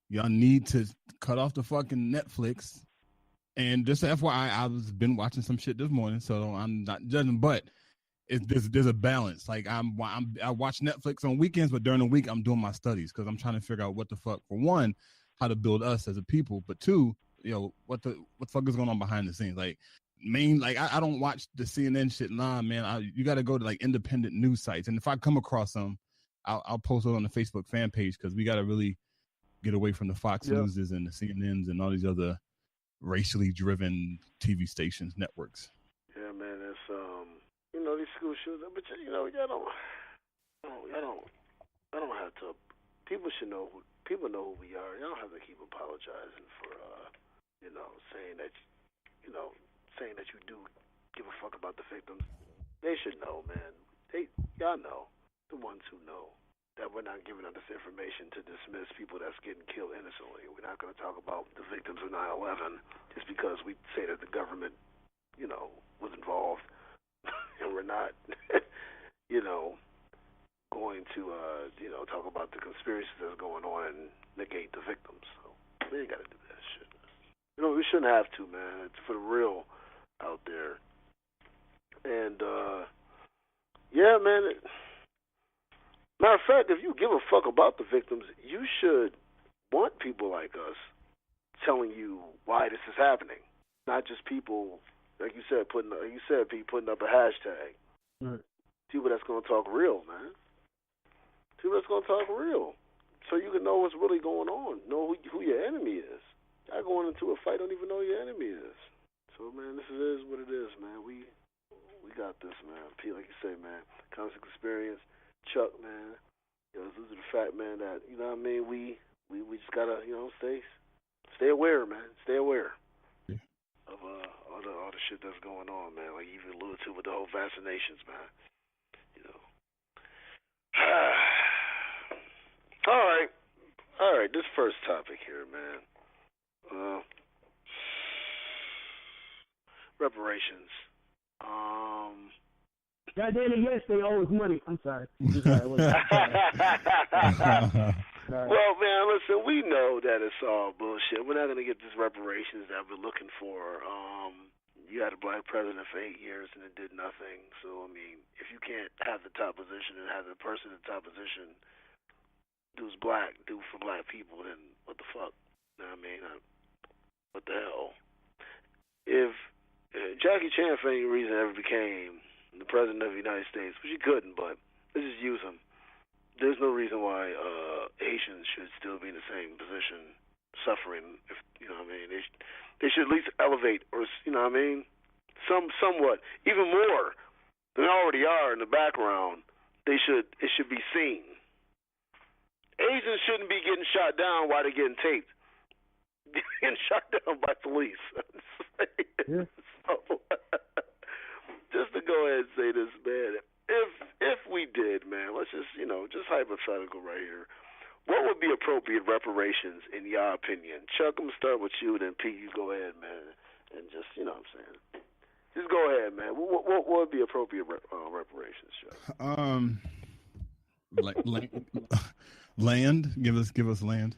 Speaker 1: y'all need to cut off the fucking Netflix. And just FYI, I've been watching some shit this morning, so I'm not judging, but there's a balance. Like I watch Netflix on weekends, but during the week I'm doing my studies because I'm trying to figure out what the fuck, for one, how to build us as a people, but two, you know, what the fuck is going on behind the scenes. Like I don't watch the CNN shit. Nah, man, you got to go to like independent news sites, and if I come across some, I'll post it on the Facebook fan page because we got to really get away from the Fox Newses and the CNNs and all these other racially driven TV stations, networks.
Speaker 3: Yeah, man, it's you know, these school shooters, but you know, y'all don't have to. People should know. People know who we are. Y'all don't have to keep apologizing for, you know, saying that you do give a fuck about the victims. They should know, man. Y'all know, the ones who know, that we're not giving out this information to dismiss people that's getting killed innocently. We're not going to talk about the victims of 9/11 just because we say that the government, you know, was involved, and we're not, you know, going to, you know, talk about the conspiracies that's going on and negate the victims. So we ain't got to do that shit. You know, we shouldn't have to, man. It's for the real out there. And, yeah, man. Matter of fact, if you give a fuck about the victims, you should want people like us telling you why this is happening. Not just people, like you said, putting up a hashtag.
Speaker 2: Right.
Speaker 3: People that's going to talk real, man. People that's going to talk real. So you can know what's really going on. Know who your enemy is. Y'all going into a fight, don't even know who your enemy is. So, man, this is what it is, man. We got this, man. Pete, like you say, man, constant experience. Chuck, man, you know, this is the fact, man, that, you know what I mean, we just gotta, you know, stay aware, man. Stay aware.
Speaker 1: Yeah.
Speaker 3: of all the shit that's going on, man. Like you even alluded to with the whole vaccinations, man. You know. All right. This first topic here, man. Reparations.
Speaker 2: God damn it, yes, they owe us money. I'm sorry.
Speaker 3: Well, man, listen, we know that it's all bullshit. We're not going to get this reparations that we're looking for. You had a black president for 8 years and it did nothing. So, I mean, if you can't have the top position and have the person in the top position who's black do for black people, then what the fuck? You know what I mean? What the hell? If Jackie Chan, for any reason, ever became the president of the United States, which he couldn't, but let's just use him. There's no reason why Haitians should still be in the same position, suffering. If you know what I mean, they should at least elevate, or you know what I mean, somewhat, even more than they already are in the background. It should be seen. Asians shouldn't be getting shot down while they're getting taped, getting shot down by police.
Speaker 2: Yeah.
Speaker 3: So, just to go ahead and say this, man. If we did, man, let's just, just hypothetical right here. What would be appropriate reparations in your opinion? Chuck, I'm going to start with you, then Pete, you go ahead, man, and just, you know what I'm saying. Just go ahead, man. What would be appropriate reparations, Chuck?
Speaker 1: Land. Give us land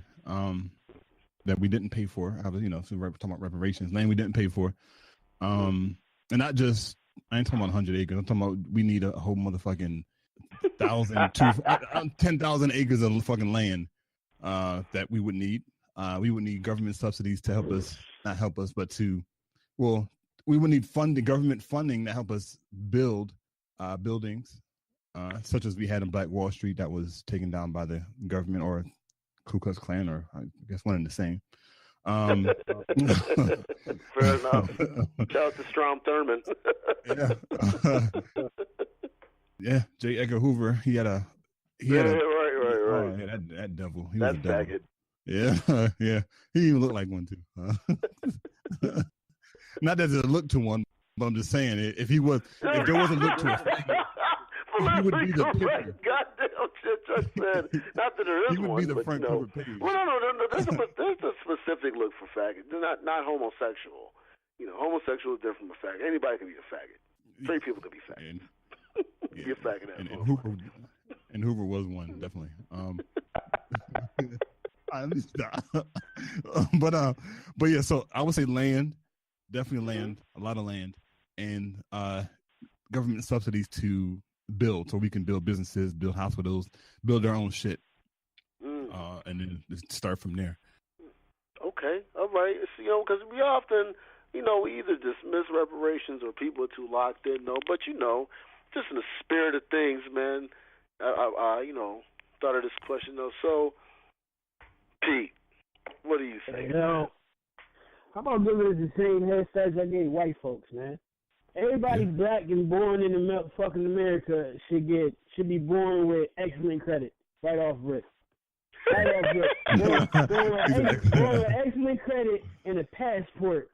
Speaker 1: that we didn't pay for. So we're talking about reparations. Land we didn't pay for. And not just, I ain't talking about 100 acres. I'm talking about we need a whole motherfucking 10,000 acres of fucking land that we would need. We would need government subsidies to help us, not help us, but we would need government funding to help us build buildings, such as we had in Black Wall Street that was taken down by the government or Ku Klux Klan, or I guess one and the same.
Speaker 3: Fair enough. Shout out to Strom Thurmond.
Speaker 1: Yeah, J. Edgar Hoover. He had right. Oh, yeah, that devil. He was a devil. Faggot. Yeah, yeah. He even looked like one too. Not that it looked to one, but I'm just saying, if there wasn't look to a faggot, he would be the picture.
Speaker 3: Goddamn shit, Chuck said. Not that there is one.
Speaker 1: He would be the front cover page.
Speaker 3: Well, no. There's a specific look for faggot. They're not homosexual. Homosexual is different from a faggot. Anybody can be a faggot. Straight people can be faggot. Be a faggot.
Speaker 1: And Hoover was one, definitely. But yeah. So I would say land, definitely land, a lot of land, and government subsidies to build, so we can build businesses, build hospitals, build our own shit, and then start from there.
Speaker 3: Okay, all right. Because we often, we either dismiss reparations or people are too locked in. But just in the spirit of things, man, I thought of this question though. So, Pete, what do you think?
Speaker 2: How about giving us the same hashtags I gave white folks, man? Everybody black and born in fucking America should be born with excellent credit right off rip. Born with excellent credit and a passport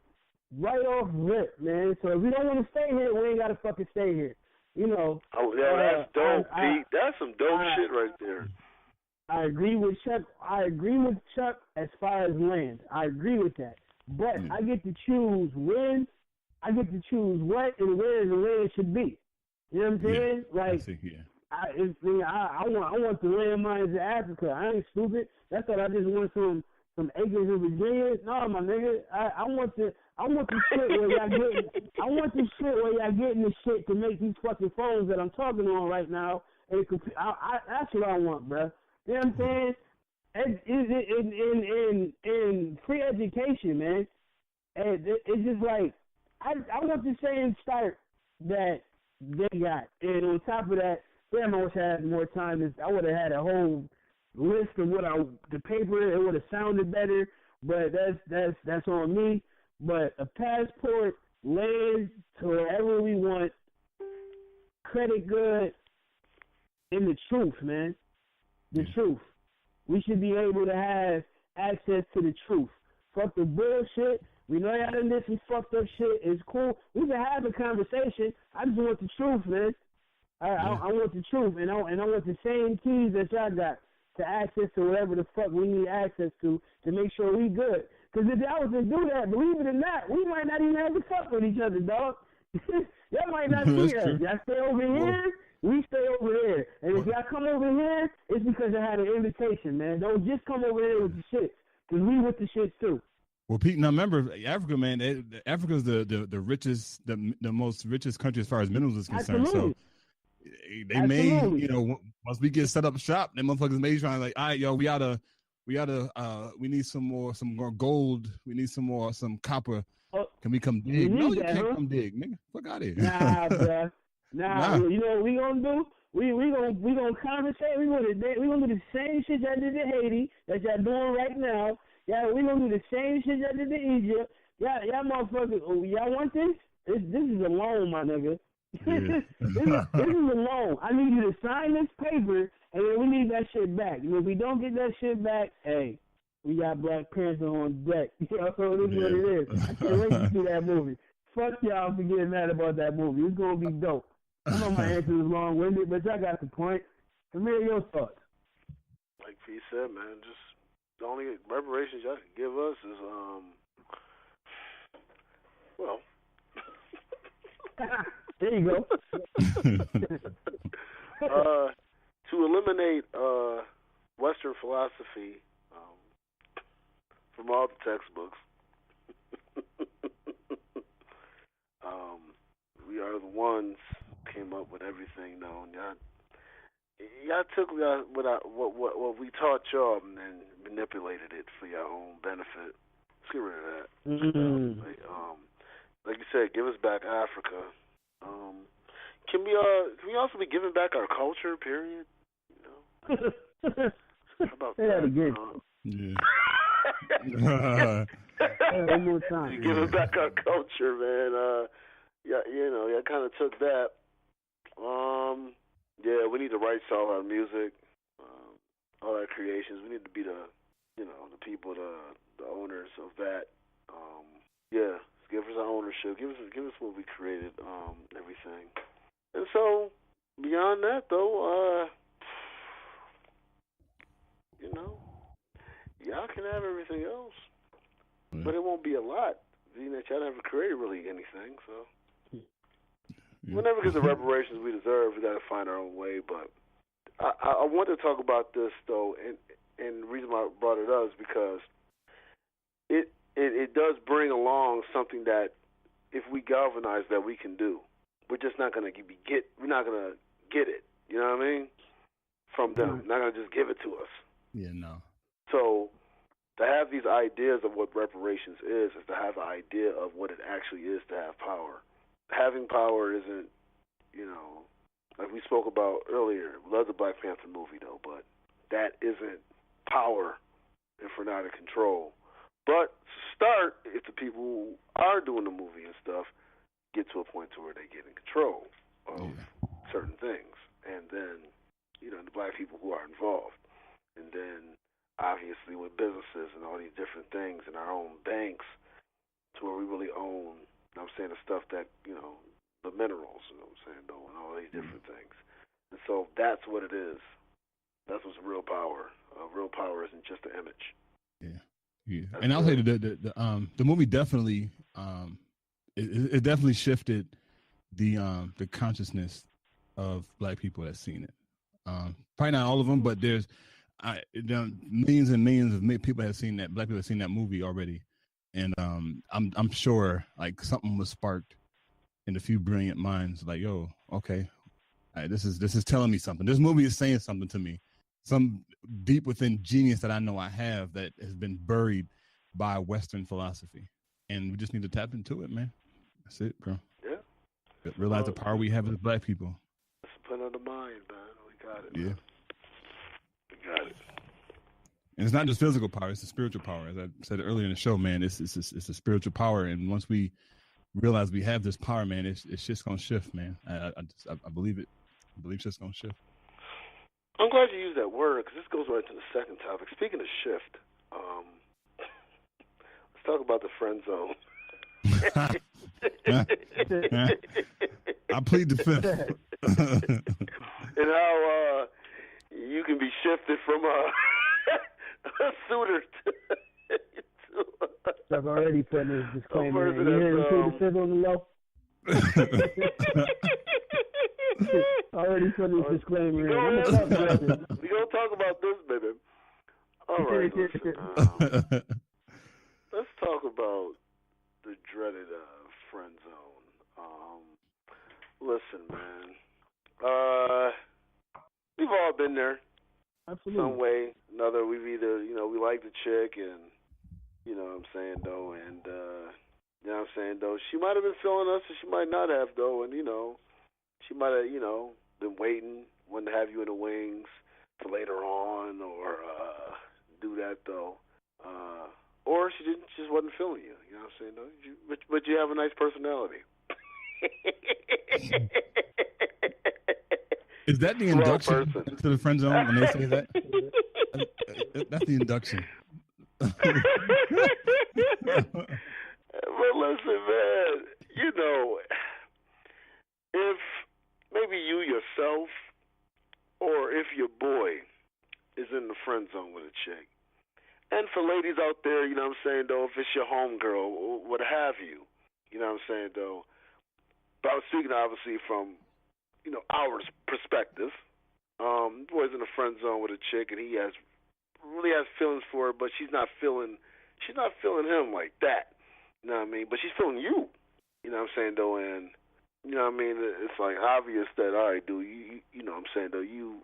Speaker 2: right off rip, man. So if we don't want to stay here, we ain't got to fucking stay here.
Speaker 3: Oh, yeah, that's dope, Pete. That's some dope shit right there.
Speaker 2: I agree with Chuck. As far as land. I agree with that. But I get to choose when. I get to choose what and where the land should be. You know what I'm saying? I want the landmines of Africa. I ain't stupid. That's what I just want some acres in Virginia. No, my nigga. I want the shit where y'all getting. I want the shit where y'all getting the shit to make these fucking phones that I'm talking on right now. And that's what I want, bro. You know what I'm saying? In free education, man. And it's just like. I want the same start that they got, and on top of that, damn, I wish I had more time. I would have had a whole list of the paper. It would have sounded better, but that's on me. But a passport, land to wherever we want, credit good, and the truth, man. The truth. We should be able to have access to the truth. Fuck the bullshit. We know y'all done did some fucked up shit. It's cool. We can have a conversation. I just want the truth, man. I want the truth, and I want the same keys that y'all got to access to whatever the fuck we need access to make sure we good. Because if y'all was to do that, believe it or not, we might not even have to fuck with each other, dog. Y'all might not see us. Y'all stay over here, we stay over there. And if y'all come over here, it's because I had an invitation, man. Don't just come over here with the shit, because we with the shit too.
Speaker 1: Well, Pete, now remember, Africa, man, Africa's the richest, the most richest country as far as minerals is concerned.
Speaker 2: Absolutely.
Speaker 1: So they may, once we get set up shop, them motherfuckers may try like, all right, yo, we need some more gold. We need some copper. Can we come dig? No, you can't come dig, nigga. Fuck out of here.
Speaker 2: Nah, bruh. Nah. You know what we gonna do? We gonna conversate. We gonna do the same shit y'all did to Haiti that y'all doing right now. Yeah, we gonna do the same shit y'all did to Egypt. Y'all motherfuckers. Oh, y'all want this? This is a loan, my nigga.
Speaker 1: Yeah.
Speaker 2: this is a loan. I need you to sign this paper, and then we need that shit back. And if we don't get that shit back, hey, we got Black Panther on deck. So this is what it is. I can't wait to see that movie. Fuck y'all for getting mad about that movie. It's gonna be dope. I know my answer is long-winded, but y'all got the point. Amir, your thoughts?
Speaker 3: Like P said, man, just the only reparations y'all can give us is well.
Speaker 2: There you
Speaker 3: go. To eliminate Western philosophy from all the textbooks, we are the ones who came up with everything known. Y'all took what we taught y'all and then manipulated it for your own benefit. Let's get rid of that.
Speaker 2: Mm-hmm.
Speaker 3: Like you said, give us back Africa. Can we also be giving back our culture? Period. You know. How about that?
Speaker 2: Again.
Speaker 1: Yeah.
Speaker 2: One more time.
Speaker 3: Giving back our culture, man. Y'all kind of took that. We need to write all our music, all our creations. We need to be the people, the owners of that. Give us our ownership. Give us what we created, everything. And so, beyond that, though, y'all can have everything else, but it won't be a lot, being that y'all never created really anything. So, we'll never get the reparations we deserve. We got to find our own way. But I want to talk about this, though, and the reason why I brought it up is because it does bring along something that, if we galvanize, that we can do. We're just not going to we're not going to get it. You know what I mean? From them. Not going to just give it to us.
Speaker 1: Yeah, no. So
Speaker 3: to have these ideas of what reparations is to have an idea of what it actually is to have power. Having power isn't, like we spoke about earlier. We love the Black Panther movie, though, but that isn't power if we're not in control. But to start, if the people who are doing the movie and stuff get to a point to where they get in control of certain things, and then, the black people who are involved, and then obviously with businesses and all these different things and our own banks to where we really own, the stuff that, the minerals, though, and all these different things. And so that's what it is. That's what's real power. Real power isn't just an image.
Speaker 1: Yeah. Yeah, and I'll say the movie definitely it definitely shifted the consciousness of black people that's seen it. Probably not all of them, but there's millions and millions of people have seen that. Black people have seen that movie already, and I'm sure like something was sparked in a few brilliant minds. Like, yo, okay, this is telling me something. This movie is saying something to me. Some deep within genius that I know I have that has been buried by Western philosophy. And we just need to tap into it, man. That's it, bro.
Speaker 3: Yeah.
Speaker 1: But realize the power we have as black people.
Speaker 3: Discipline of the mind, man. We got it.
Speaker 1: Yeah.
Speaker 3: Man. We got it.
Speaker 1: And it's not just physical power, it's the spiritual power. As I said earlier in the show, man, it's a spiritual power. And once we realize we have this power, man, it's just going to shift, man. I believe it. I believe it's just going to shift.
Speaker 3: I'm glad you used that word because this goes right to the second topic. Speaking of shift, let's talk about the friend zone.
Speaker 1: I plead the fifth.
Speaker 3: And how you can be shifted from a suitor to
Speaker 2: I've already put this disclaimer in. You hear him plead the fifth on the low? Already put this disclaimer in.
Speaker 3: We're going to talk about this, baby. All right, let's talk about the dreaded friend zone. Listen, man. We've all been there.
Speaker 2: Absolutely.
Speaker 3: Some way, another. We've either, we like the chick and, you know what I'm saying, though, and, you know what I'm saying, though, she might have been feeling us or she might not have, though, and, she might have, been waiting, wanting to have you in the wings for later on or do that, though. Or she just wasn't feeling you, you know what I'm saying, though? But you have a nice personality.
Speaker 1: Is that the induction to the friend zone when they say that? That's the induction.
Speaker 3: But listen, man, if maybe you yourself or if your boy is in the friend zone with a chick, and for ladies out there, you know what I'm saying, though, if it's your homegirl, what have you, you know what I'm saying, though, but I was speaking obviously from, our perspective. Boy's in a friend zone with a chick, and he really has feelings for her, but she's not feeling him like that. You know what I mean? But she's feeling you. You know what I'm saying, though, and you know what I mean? It's like obvious that, all right, dude, you know what I'm saying, though, you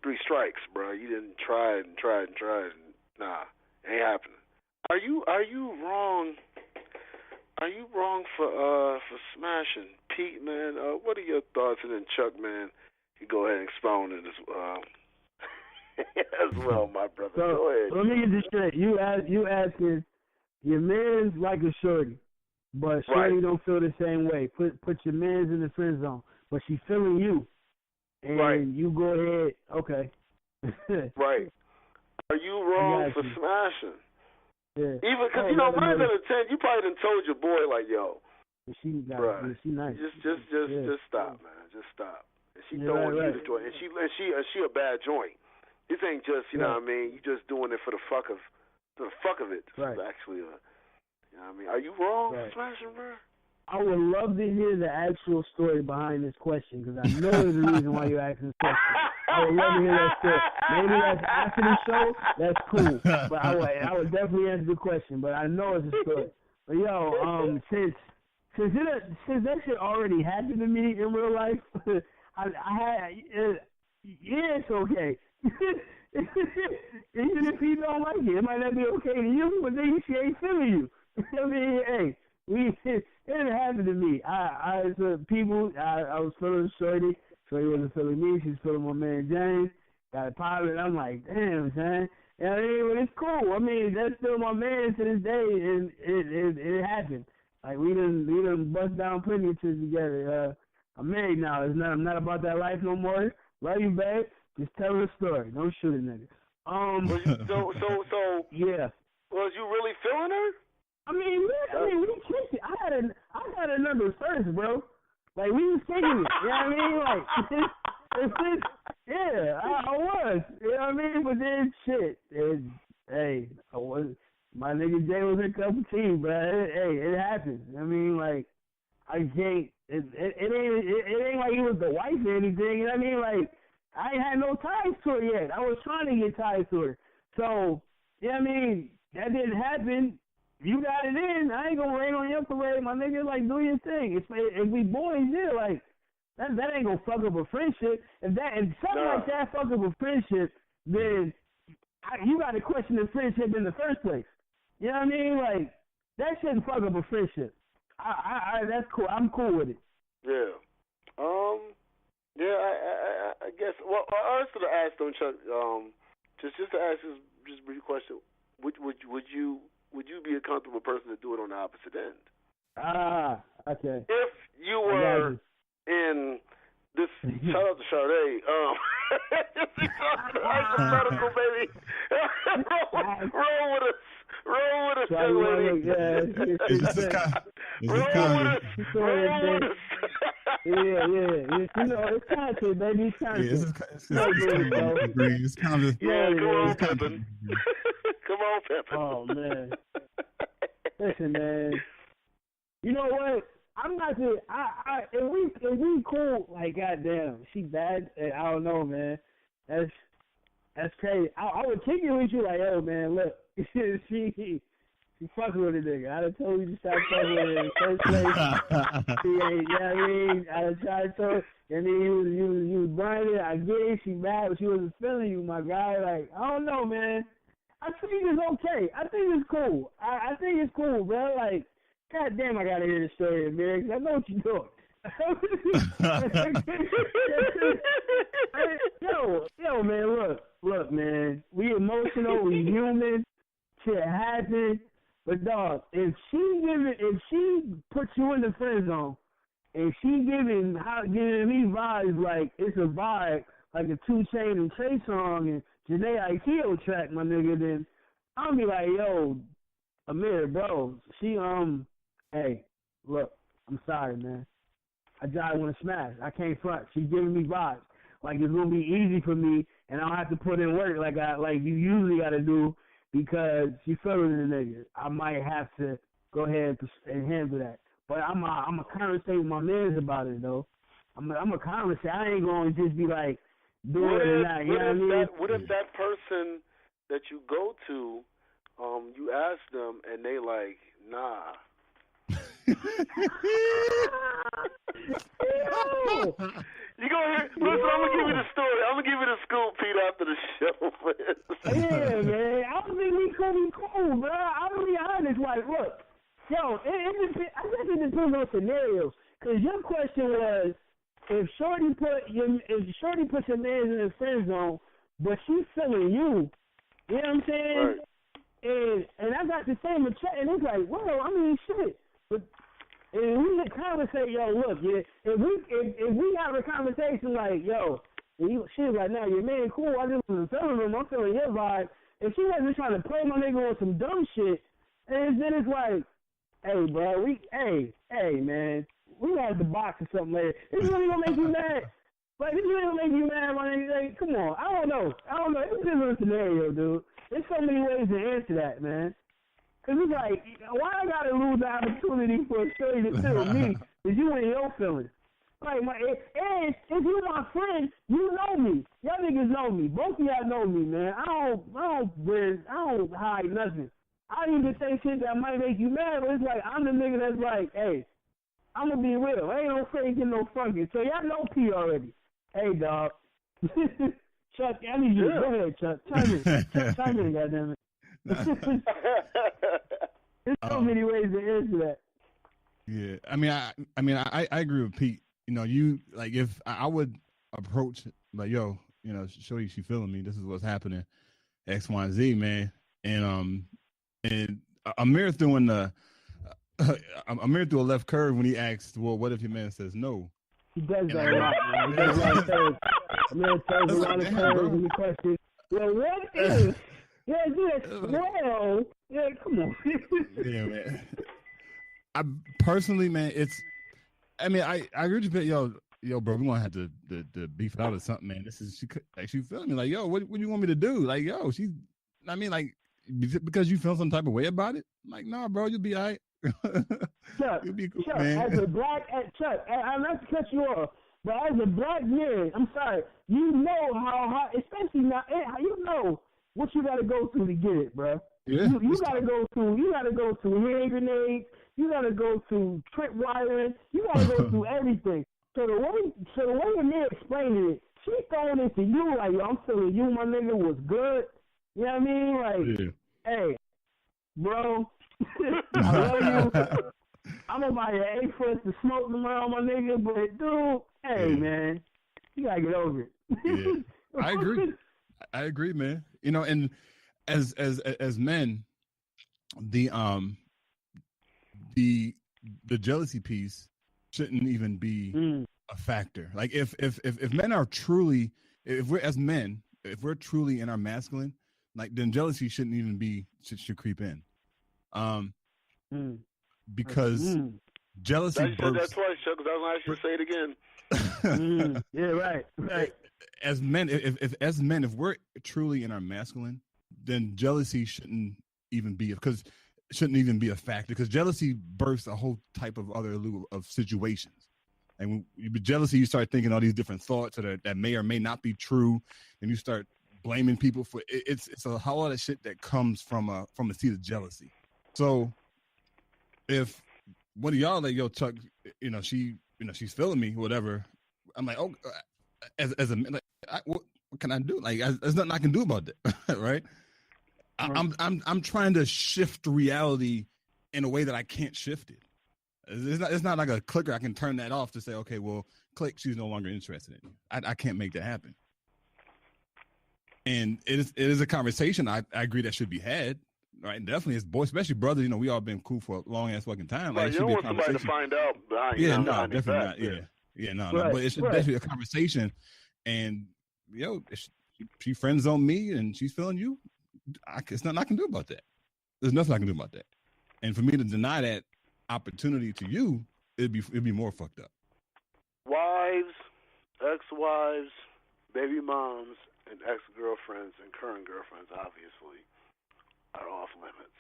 Speaker 3: 3 strikes, bro. You didn't try and nah, ain't happening. Are you wrong? Are you wrong for smashing Pete, man? What are your thoughts? And then Chuck, man, you go ahead and expound it as well, my brother.
Speaker 2: So,
Speaker 3: go ahead.
Speaker 2: Let me get this straight. You asking your man's like a shorty, but shorty don't feel the same way. Put your man's in the friend zone, but she's feeling you, and you go ahead. Okay.
Speaker 3: Right. Are you wrong for smashing?
Speaker 2: Yeah.
Speaker 3: Even because 9 out of 10, you probably done told your boy like, yo,
Speaker 2: she nice.
Speaker 3: Just stop, man. Just stop. And she throwing you the joint, and she a bad joint. This ain't just, you know what I mean. You just doing it for the fuck of it.
Speaker 2: Right.
Speaker 3: Actually, you know what I mean. Are you wrong for smashing, bro?
Speaker 2: I would love to hear the actual story behind this question because I know there's a reason why you're asking this question. I would love to hear that story. Maybe that's after the show. That's cool. But I would definitely answer the question. But I know it's a story. But since that shit already happened to me in real life, it's okay. Even if you don't like it might not be okay to you, but then she ain't feeling you. I mean, hey. It didn't happen to me. I was feeling shorty. Shorty wasn't feeling me. She was feeling my man James. Got a pilot. I'm like, damn, man. You know what I mean? But it's cool. I mean, that's still my man to this day, and it happened. Like we done bust down plenty of trips together. I'm married now. I'm not about that life no more. Love you, babe. Just tell her a story. Don't shoot a nigga.
Speaker 3: So
Speaker 2: yeah.
Speaker 3: Was you really feeling her?
Speaker 2: I mean, we kicked it. I had a number first, bro. Like, we was kicking it. You know what I mean? Like, I was. You know what I mean? But then, shit. My nigga Jay was a cup of tea, but it happens. I mean, like, I can't. It ain't like he was the wife or anything. You know what I mean? Like, I ain't had no ties to her yet. I was trying to get ties to her. So, you know what I mean? That didn't happen. You got it in. I ain't gonna rain on your parade, my nigga. Like, do your thing. If we boys, like that ain't gonna fuck up a friendship. If something like that fuck up a friendship, then you got to question the friendship in the first place. You know what I mean? Like that shouldn't fuck up a friendship. That's cool. I'm cool with it.
Speaker 3: Yeah. I guess. Well, I was gonna ask them, Chuck. Just to ask this just a brief question. Would you be a comfortable person to do it on the opposite end?
Speaker 2: Okay.
Speaker 3: If you were in this, shout out to Sade, hypothetical, baby. roll with us,
Speaker 2: Why you want to look?
Speaker 1: It's just kind of.
Speaker 2: Yeah. You know, it's content, baby. It's content.
Speaker 1: It's kind of.
Speaker 3: Yeah, come on, Pimpin'. Come on, Pimpin'.
Speaker 2: Oh man. Listen, man. You know what? I'm not just. If we cool, like goddamn, she bad. I don't know, man. That's crazy. I would kick it with you like, yo, man, look, she fucking with a nigga. I done told you to stop fucking with her in the first place. She ain't, you know what I mean? I done tried to tell her, and then you was blinded. I get it, she mad, but she wasn't feeling you, my guy. Like, I don't know, man. I think it's okay. I think it's cool. I think it's cool, bro. Like, goddamn, I gotta hear the story, man, because I know what you're doing. yo, man, look, man. We emotional, we human. Shit happens. But dog, if she puts you in the friend zone, and she giving me vibes like it's a vibe, like a 2 Chainz and Trey song and Janae Aiko track, my nigga, then I'll be like, yo, Amir, bro, she hey, look, I'm sorry, man. I just want to smash. I can't front. She's giving me vibes. Like it's gonna be easy for me, and I don't have to put in work like you usually got to do because she's feeling the nigga. I might have to go ahead and handle that. But I'm a conversate with my mans about it though. I'm a conversate. I ain't gonna just be like do it or not. You know what I mean?
Speaker 3: What if that person that you go to, you ask them and they like, nah. You gonna hear? Listen, I'm gonna give you the story. I'm gonna give you the scoop, Pete, after the show.
Speaker 2: Yeah, man. I don't think we cool, bro. I'm gonna be honest. Like, look, yo, I think it depends on scenarios. Cause your question was, if Shorty puts your man in the friend zone, but she's feeling you, you know what I'm saying? Right. And I got the same chat, and it's like, well, I mean, shit. But if we can conversate, yo, look, yeah, if we have a conversation like, yo, she was like, nah, your man cool, I just wasn't feeling him, I'm feeling your vibe. If she wasn't trying to play my nigga on some dumb shit, and then it's like, hey, bro, hey, man, we got to box or something later. This really gonna make you mad? Like, this really gonna make you mad, my nigga? Like, come on, I don't know. It's a different scenario, dude. There's so many ways to answer that, man. Cause it's like, why I gotta lose the opportunity for a story to feel me? Cause you ain't your feelings. Like, and if you my friend, you know me. Y'all niggas know me. Both of y'all know me, man. I don't hide nothing. I don't even say shit that might make you mad, but it's like I'm the nigga that's like, hey, I'm gonna be real. I ain't no faking, no funky. So y'all know P already. Hey, dog. Chuck, I need you. Go ahead, Chuck. Chime in, goddammit. There's so many ways to answer that.
Speaker 1: Yeah, I mean, I agree with Pete. You know, you like if I would approach like, yo, you know, show you she feeling me. This is what's happening. X, Y, and Z, man. And Amir threw Amir threw a left curve when he asked, well, what if your man says no?
Speaker 2: He does that a lot, man. He does a lot of curves. Amir throws a lot of curves in the question. Well, what if? Yeah, well, yeah, come on.
Speaker 1: Yeah, man. I personally, man, I agree with you, yo, bro, we gonna have to beef out or something, man. This is she feeling me like, yo, what do you want me to do? Like, yo, because you feel some type of way about it. I'm like, nah, bro, you'll be all right.
Speaker 2: Chuck,
Speaker 1: you'll be cool,
Speaker 2: Chuck,
Speaker 1: man.
Speaker 2: as a black Chuck, I'm not to cut you off, but as a black man, I'm sorry, you know how hard, especially now, you know what you gotta go through to get it, bro.
Speaker 1: Yeah,
Speaker 2: you gotta go through hand grenades. You gotta go through trip wiring. You gotta go through everything. So the way Amir explaining it, she throwing it to you like, yo, I'm feeling you, my nigga, was good. You know what I mean? Like, hey, bro, I love you. I'm gonna buy you A-Foot to smoke tomorrow, my nigga. But dude, hey, man, you gotta get over it.
Speaker 1: Yeah, I agree, man. You know, and as men, the jealousy piece shouldn't even be a factor. Like if men are truly, if we're truly in our masculine, like then jealousy shouldn't even should creep in. Because jealousy.
Speaker 3: You said that twice, Chuck. Because I was going to ask you to say it again.
Speaker 2: Yeah, right.
Speaker 1: As men, if we're truly in our masculine, then jealousy shouldn't even be a factor, because jealousy births a whole type of other of situations. And with jealousy, you start thinking all these different thoughts that may or may not be true, and you start blaming people for it. It's a whole lot of shit that comes from a seat of jealousy. So if one of y'all like, yo, Chuck, she's feeling me, whatever, I'm like, oh, as a man, like, what can I do? Like, there's nothing I can do about that, right? I'm trying to shift reality in a way that I can't shift it. It's not like a clicker. I can turn that off to say, okay, well, click, she's no longer interested in you. I can't make that happen. And it is a conversation I agree that should be had, right? And definitely as boys, especially brothers, we all been cool for a long ass fucking time. Like,
Speaker 3: you don't want somebody to find out.
Speaker 1: Definitely not. Yeah, no. But it should definitely be a conversation. And she friends on me and she's feeling you. It's nothing I can do about that. There's nothing I can do about that. And for me to deny that opportunity to you, it'd be more fucked up.
Speaker 3: Wives, ex-wives, baby moms, and ex-girlfriends and current girlfriends, obviously, are off limits.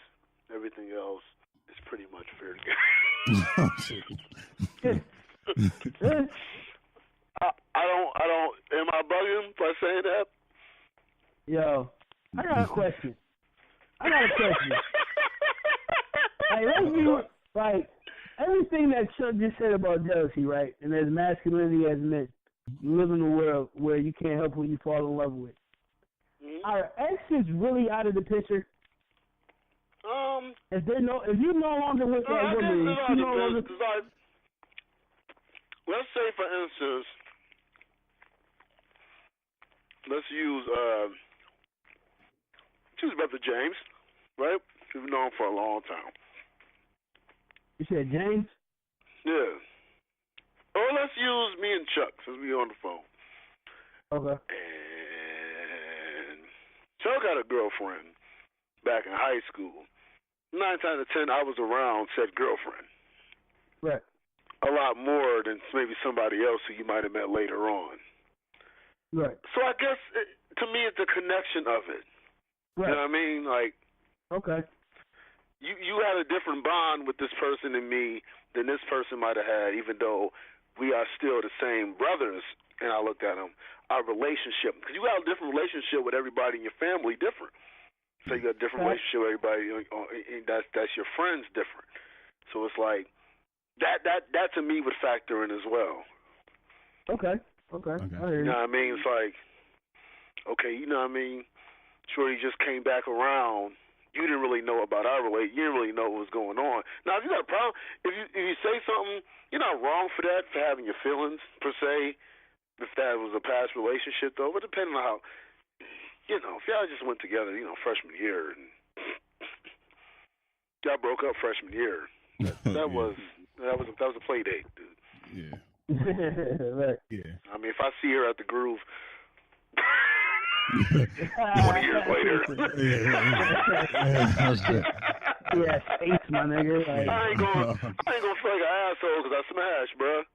Speaker 3: Everything else is pretty much fair game. I don't. Am I bugging by saying that?
Speaker 2: Yo, I got a question. Like, everything that Chuck just said about jealousy, right? And as masculinity as men, you live in a world where you can't help who you fall in love with. Are exes really out of the picture? If you no longer with that woman,
Speaker 3: let's say, for instance, let's use Brother James, right? We've known for a long time.
Speaker 2: You said James?
Speaker 3: Yeah. Or let's use me and Chuck, since we're on the phone.
Speaker 2: Okay.
Speaker 3: And Chuck had a girlfriend back in high school. 9 times out of 10, I was around said girlfriend.
Speaker 2: Right.
Speaker 3: A lot more than maybe somebody else who you might have met later on.
Speaker 2: Right.
Speaker 3: So I guess, to me, it's the connection of it. Right. You know what I mean? Like,
Speaker 2: okay.
Speaker 3: You had a different bond with this person and me than this person might have had, even though we are still the same brothers. And I looked at them, our relationship, because you got a different relationship with everybody in your family, different. So you got a different relationship with everybody, and that's your friends, different. So it's like that to me would factor in as well.
Speaker 2: Okay.
Speaker 3: You know what I mean? It's like, okay, you know what I mean? Shorty just came back around. You didn't really know about our relationship. You didn't really know what was going on. Now, if you got a problem, if you say something, you're not wrong for that, for having your feelings, per se, if that was a past relationship, though. But depending on how, if y'all just went together, freshman year, and y'all broke up freshman year, that was a play date, dude.
Speaker 1: Yeah.
Speaker 2: Right.
Speaker 1: Yeah.
Speaker 3: I mean, if I see her at the Groove 20 years later.
Speaker 2: Yeah, space, my nigga. Like,
Speaker 3: I ain't gonna feel like an asshole because I smashed, bro.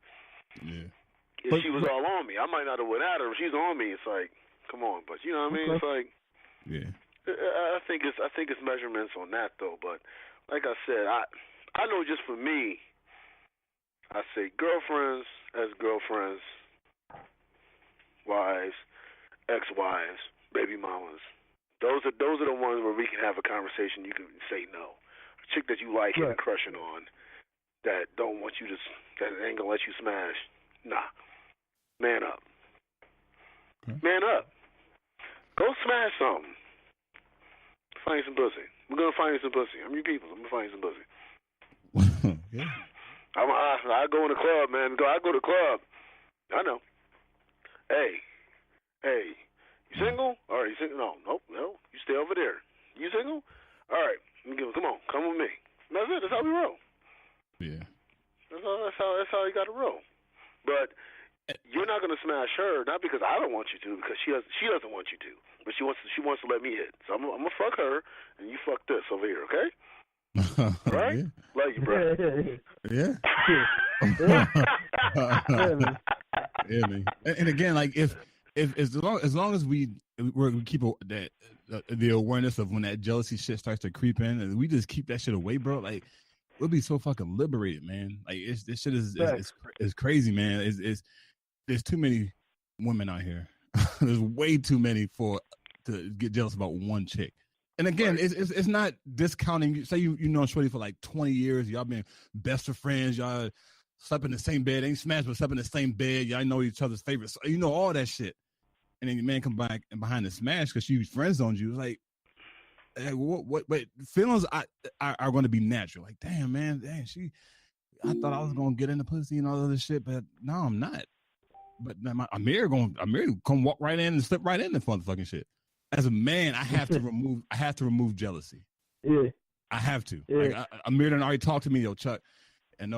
Speaker 1: Yeah.
Speaker 3: If she was all on me, I might not have went at her. If she's on me, it's like, come on. But you know what I mean? It's like,
Speaker 1: yeah.
Speaker 3: I think it's measurements on that though. But like I said, I know just for me, I say girlfriends as girlfriends, wives, ex-wives, baby mamas. Those are the ones where we can have a conversation. You can say no. A chick that you like and crushing on, that don't want you to, that ain't gonna let you smash. Nah, man up.
Speaker 1: Okay.
Speaker 3: Man up. Go smash something. Find some pussy. We're gonna find you some pussy. I'm your people. I'm gonna find you some pussy.
Speaker 1: Yeah.
Speaker 3: I go in the club, man. I go to the club. I know. Hey, you single? All right, you single? No, you stay over there. You single? All right, come on, come with me. That's it. That's how we roll.
Speaker 1: Yeah.
Speaker 3: That's how you got to roll. But you're not gonna smash her, not because I don't want you to, because she doesn't want you to, but she wants to let me hit. So I'm gonna fuck her, and you fuck this over here, okay? Right?
Speaker 1: Yeah.
Speaker 3: Love you, bro.
Speaker 1: Yeah. Yeah, man. And again, like if as long as we keep that the awareness of when that jealousy shit starts to creep in, and we just keep that shit away, bro. Like we'll be so fucking liberated, man. Like this shit is crazy, man. It's there's too many women out here. There's way too many to get jealous about one chick. And again, it's not discounting. Say you know Shorty for like 20 years. Y'all been best of friends. Y'all slept in the same bed. Ain't smashed, but slept in the same bed. Y'all know each other's favorites. You know all that shit. And then your man come back and behind the smash because she friends on you. It's like, hey, what? Feelings are going to be natural. Like, damn, man, I thought I was going to get in the pussy and all other shit, but no, I'm not. But Amir come walk right in and slip right in the motherfucking shit. As a man, I have to remove jealousy.
Speaker 2: Yeah,
Speaker 1: I have to.
Speaker 2: Yeah.
Speaker 1: Like Amir done already talked to me, yo, Chuck, and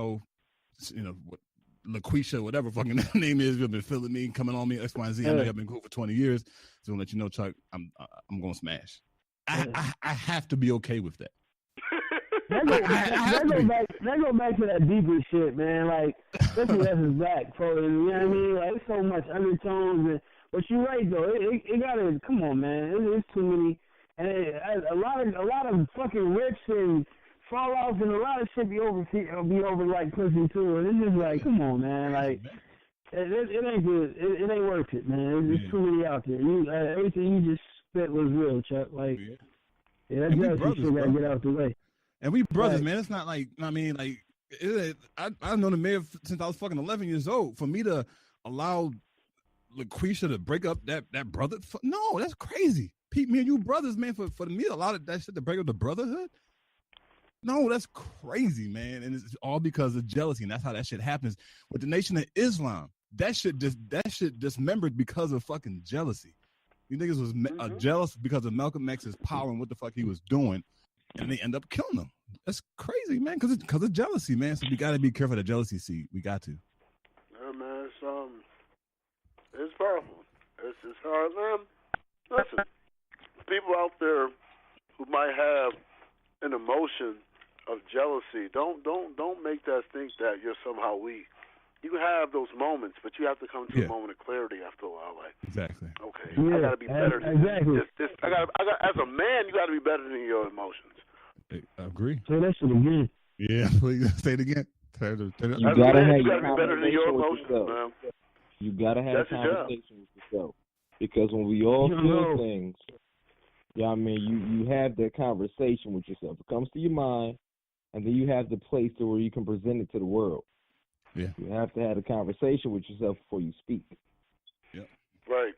Speaker 1: LaQuisha, whatever fucking name is, you've been feeling me, coming on me, X, Y, and Z. I know you've been cool for 20 years, so I'll let you know, Chuck, I'm gonna smash. I have to be okay with that.
Speaker 2: That go back to that deeper shit, man. Like, especially as it's black, bro. You know what I mean? Like, there's so much undertones. But you're right, though. It gotta, come on, man. It's too many. And a lot of fucking rips and fallouts and a lot of shit be over like pussy, too. And it's just like, come on, man. Like, it ain't good. It ain't worth it, man. There's too many out there. Everything you just spit was real, Chuck. Like, that jealousy shit gotta get out the way.
Speaker 1: And we brothers, man. It's not like, I mean, like, I've known the mayor since I was fucking 11 years old. For me to allow LaQuisha to break up that brother, no, that's crazy. Pete, me and you brothers, man, for me to allow that shit to break up the brotherhood, no, that's crazy, man. And it's all because of jealousy, and that's how that shit happens with the Nation of Islam. That shit dismembered because of fucking jealousy. You niggas was jealous because of Malcolm X's power and what the fuck he was doing. And they end up killing them. That's crazy, man, because of jealousy, man. So we got to be careful of the jealousy seed. We got to.
Speaker 3: Yeah, man, it's powerful. It's hard, man. Listen, people out there who might have an emotion of jealousy, don't make that think that you're somehow weak. You have those moments, but you have to come to a moment of clarity after a while. Like,
Speaker 1: exactly.
Speaker 3: Okay, I got to be better.
Speaker 2: Exactly.
Speaker 3: I got. As a man, you got to be better than your emotions.
Speaker 1: I agree.
Speaker 2: Say that shit again.
Speaker 1: Yeah, please say it again.
Speaker 4: You gotta be better
Speaker 3: than your emotions, man.
Speaker 4: You gotta have a conversation with yourself, because when we all feel things, I mean, you have that conversation with yourself. It comes to your mind, and then you have the place to where you can present it to the world.
Speaker 1: Yeah,
Speaker 4: you have to have a conversation with yourself before you speak.
Speaker 1: Yeah,
Speaker 3: right.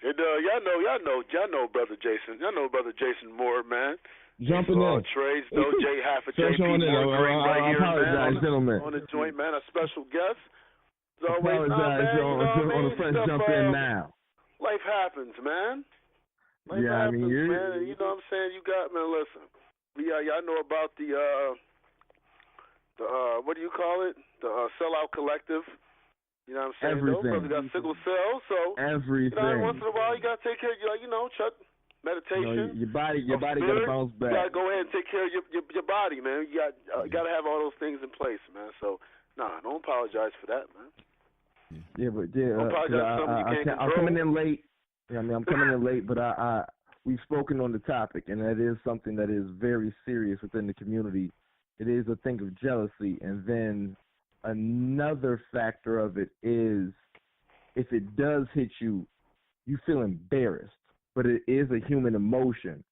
Speaker 3: And y'all know brother Jason. Y'all know brother Jason Moore, man.
Speaker 4: Jumping in.
Speaker 3: Trades, though, half a JP Moore Green right here, man.
Speaker 4: Gentlemen.
Speaker 3: On the joint, man. A special guest. As always,
Speaker 4: on the French jump in now.
Speaker 3: Life happens, man. Life happens, man. And you know what I'm saying? You got, man, listen. Y'all know about the what do you call it? The Sellout Collective. You know what I'm saying?
Speaker 4: Everything.
Speaker 3: Those brothers got sickle cell, so
Speaker 4: everything.
Speaker 3: Once in a while you gotta take care of Chuck. Meditation.
Speaker 4: Your body gotta bounce back.
Speaker 3: You gotta go ahead and take care of your body, man. You gotta have all those things in place, man. So don't apologize for that, man.
Speaker 4: Don't
Speaker 3: apologize for something you can't control.
Speaker 4: I'm coming in late. I'm coming in late, but we've spoken on the topic, and that is something that is very serious within the community. It is a thing of jealousy, and then another factor of it is, if it does hit you, you feel embarrassed. But it is a human emotion.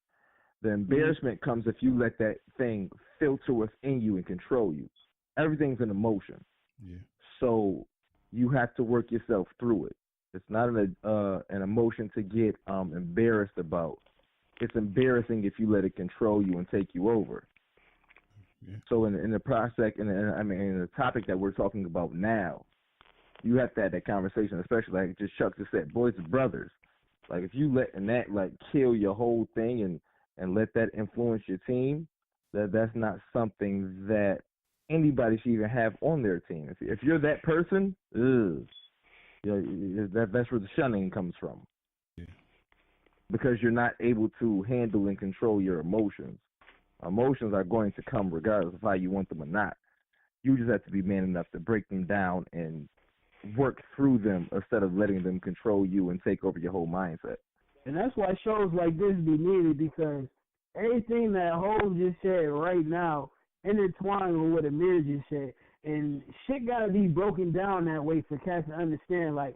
Speaker 4: The embarrassment comes if you let that thing filter within you and control you. Everything's an emotion.
Speaker 1: Yeah.
Speaker 4: So you have to work yourself through it. It's not an emotion to get embarrassed about. It's embarrassing if you let it control you and take you over.
Speaker 1: Yeah.
Speaker 4: So in the process, in the topic that we're talking about now, you have to have that conversation, especially like just Chuck just said, boys and brothers. Like, if you let that like kill your whole thing and let that influence your team, that's not something that anybody should even have on their team. If you're that person, that's where the shunning comes from.
Speaker 1: Yeah.
Speaker 4: Because you're not able to handle and control your emotions. Emotions are going to come regardless of how you want them or not. You just have to be man enough to break them down and work through them instead of letting them control you and take over your whole mindset.
Speaker 2: And that's why shows like this be needed, because everything that Hov just said right now intertwined with what Amir just said. And shit got to be broken down that way for cats to understand. Like,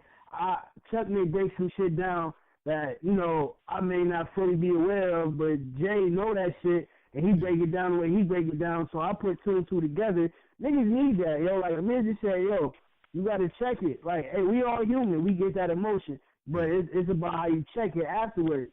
Speaker 2: Chuck may break some shit down that, you know, I may not fully be aware of, but Jay know that shit, and he break it down the way he break it down, so I put two and two together. Niggas need that, yo. Like, Amir just said, yo, you got to check it. Like, hey, we all human. We get that emotion. But it's about how you check it afterwards.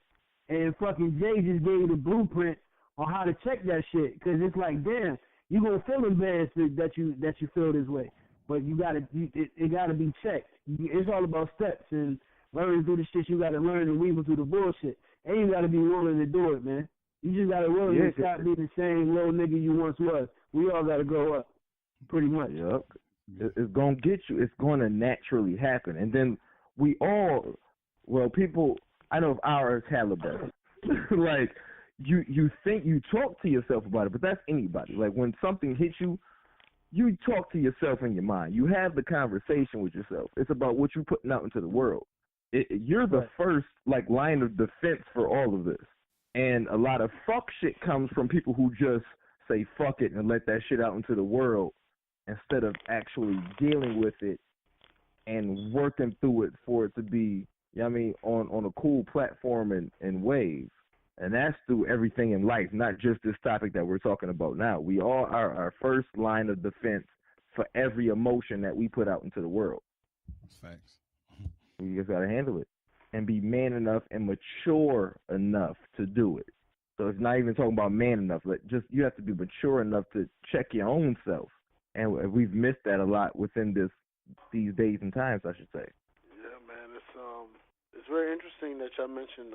Speaker 2: And fucking Jay just gave you the blueprint on how to check that shit. Because it's like, damn, you going to feel embarrassed that you feel this way. But it got to be checked. It's all about steps. And learning through the shit, you got to learn and weave through the bullshit. And you got to be willing to do it, man. You just got to willing to stop being the same little nigga you once was. We all got to grow up, pretty much.
Speaker 4: Yep. It's going to get you. It's going to naturally happen. And then we all, people, I know of our caliber, like, you think, you talk to yourself about it, but that's anybody. Like, when something hits you, you talk to yourself in your mind. You have the conversation with yourself. It's about what you're putting out into the world. You're the first, like, line of defense for all of this. And a lot of fuck shit comes from people who just say fuck it and let that shit out into the world instead of actually dealing with it and working through it for it to be, you know what I mean, on a cool platform and wave. And that's through everything in life, not just this topic that we're talking about now. We all are our first line of defense for every emotion that we put out into the world.
Speaker 1: That's facts.
Speaker 4: We just got to handle it and be man enough and mature enough to do it. So it's not even talking about man enough. You have to be mature enough to check your own self. And we've missed that a lot within these days and times, I should say.
Speaker 3: Yeah, man, it's very interesting that y'all mentioned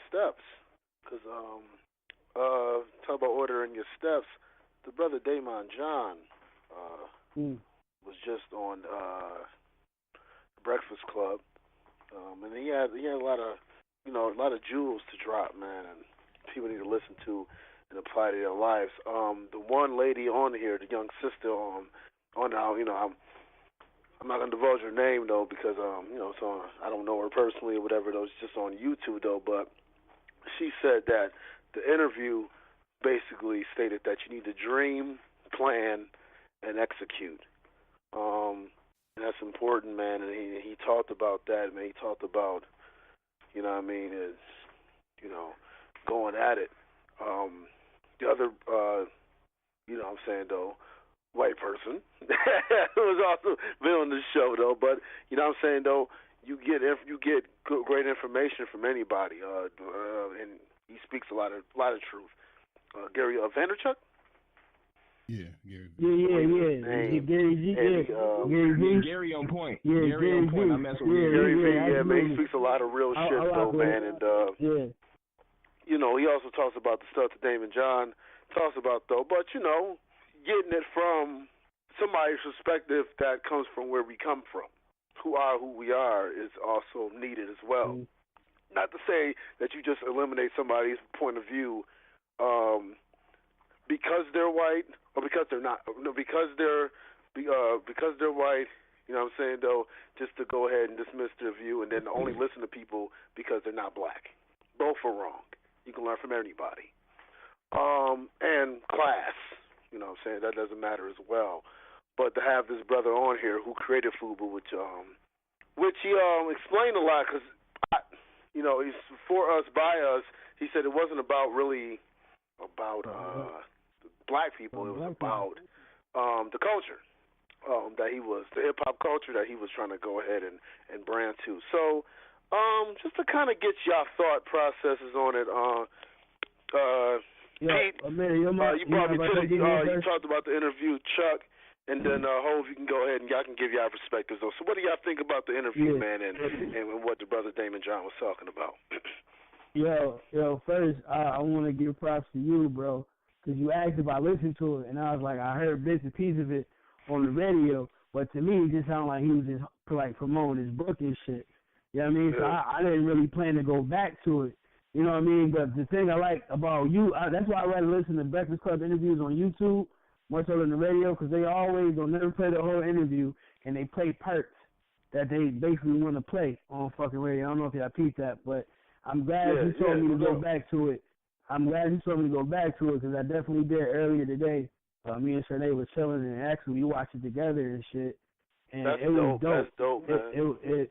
Speaker 3: steps, because talk about ordering your steps. The brother Daymond John was just on the Breakfast Club, and he had a lot of jewels to drop, man, and people need to listen to and apply to their lives. The one lady on here, the young sister I'm not gonna divulge her name though, because it's on, I don't know her personally or whatever though. It's just on YouTube though. But she said that the interview basically stated that you need to dream, plan, and execute. And that's important, man. And he talked about that, man. He talked about, going at it. The other, white person who was also been on the show though, but you get great information from anybody, and he speaks a lot of truth. Gary Vaynerchuk.
Speaker 1: Yeah, Gary.
Speaker 2: Yeah.
Speaker 4: Gary on point.
Speaker 2: Yeah,
Speaker 4: Gary on point. I mess with
Speaker 3: Gary V.
Speaker 2: Yeah,
Speaker 3: man, he speaks a lot of real shit though, man, and he also talks about the stuff that Daymond John talks about though, but getting it from somebody's perspective that comes from where we come from, who we are, is also needed as well. Not to say that you just eliminate somebody's point of view because they're white or because they're not. No, because they're white. You know what I'm saying though? Just to go ahead and dismiss their view and then only listen to people because they're not black. Both are wrong. You can learn from anybody. And class. You know what I'm saying? That doesn't matter as well. But to have this brother on here who created FUBU, which he explained a lot, because, he's for us, by us. He said it wasn't about really about black people. It was about the culture that he was, the hip-hop culture that he was trying to go ahead and brand to. So just to kind of get y'all thought processes on it, Pete,
Speaker 2: Amir,
Speaker 3: you talked about the interview, Chuck, and then Hov, you can go ahead and y'all can give y'all perspectives though. So what do y'all think about the interview, man, and what the brother Daymond John was talking about?
Speaker 2: Yo, first I want to give props to you, bro, because you asked if I listened to it, and I was like, I heard bits and pieces of it on the radio, but to me it just sounded like he was just like promoting his book and shit. You know what I mean? So I didn't really plan to go back to it. You know what I mean? But the thing I like about you, that's why I rather listen to Breakfast Club interviews on YouTube more so than the radio, because they'll never play the whole interview, and they play parts that they basically want to play on fucking radio. I don't know if y'all peeped that, but I'm glad you told me to go back to it. I'm glad you told me to go back to it, because I definitely did earlier today. Me and Shanae were chilling, and actually we watched it together and shit. And it was dope.
Speaker 3: That's dope, man.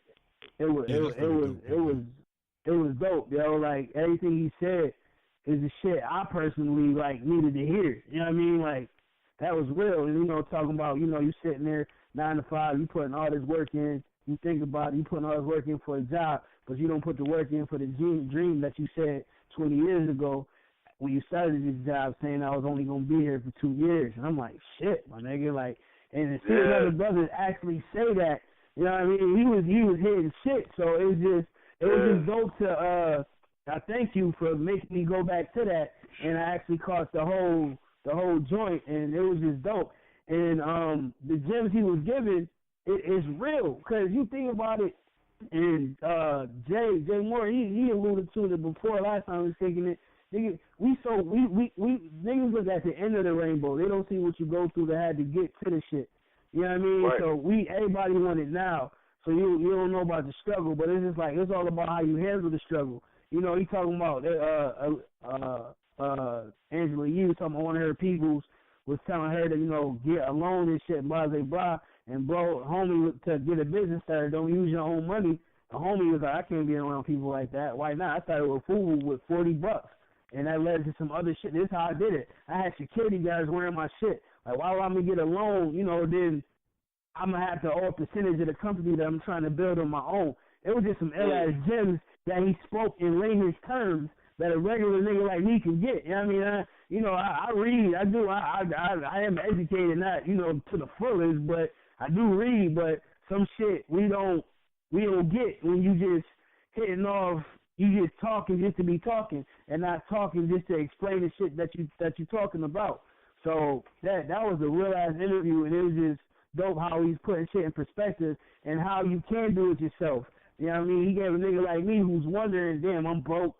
Speaker 2: It was dope, yo. Like, everything he said is the shit I personally, like, needed to hear. You know what I mean? Like, that was real. And, talking about, you sitting there 9 to 5, you putting all this work in, you think about it, you putting all this work in for a job, but you don't put the work in for the dream that you said 20 years ago when you started this job, saying I was only going to be here for 2 years. And I'm like, shit, my nigga. Like, and to see other brothers actually say that, you know what I mean? He was hitting shit. So it was just dope to, I thank you for making me go back to that. And I actually caught the whole joint, and it was just dope. And the gems he was giving, it is real, because you think about it. And Jay Moore, he alluded to it before last time I was thinking it. Nigga, we niggas look at the end of the rainbow. They don't see what you go through to have to get to the shit. You know what I mean?
Speaker 3: Right.
Speaker 2: So everybody want it now. So you don't know about the struggle, but it's just like, it's all about how you handle the struggle. He talking about Angela Yee was talking about one of her peoples was telling her to, get a loan and shit, blah, blah, blah. And bro, homie, to get a business started, don't use your own money. The homie was like, I can't be around people like that. Why not? I started with food with $40. And that led to some other shit. This is how I did it. I had security guards wearing my shit. Like, why would I'm going to get a loan, then I'm going to have to owe a percentage of the company that I'm trying to build on my own. It was just some ill-ass gems that he spoke in layman's terms that a regular nigga like me can get. You know what I mean? I read. I do. I am educated, not, to the fullest, but I do read. But some shit we don't get when you just hitting off. You just talking just to be talking, and not talking just to explain the shit that you talking about. So that was a real ass interview, and it was just dope how he's putting shit in perspective and how you can do it yourself. You know what I mean? He gave a nigga like me who's wondering, damn, I'm broke.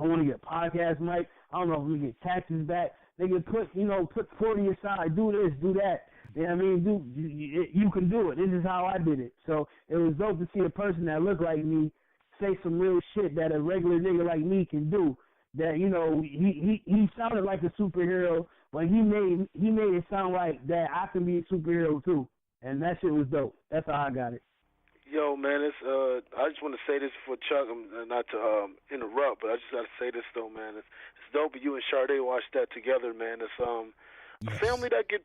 Speaker 2: I want to get a podcast mic. I don't know if we get taxes back. Nigga, put 40 aside. Do this, do that. You know what I mean? You can do it. This is how I did it. So it was dope to see a person that looked like me say some real shit that a regular nigga like me can do. That, he sounded like a superhero, but he made it sound like that I can be a superhero too. And that shit was dope. That's how I got it.
Speaker 3: Yo, man, I just want to say this for Chuck, not to interrupt, but I just got to say this though, man. It's dope. You and Sade watched that together, man. It's a family that gets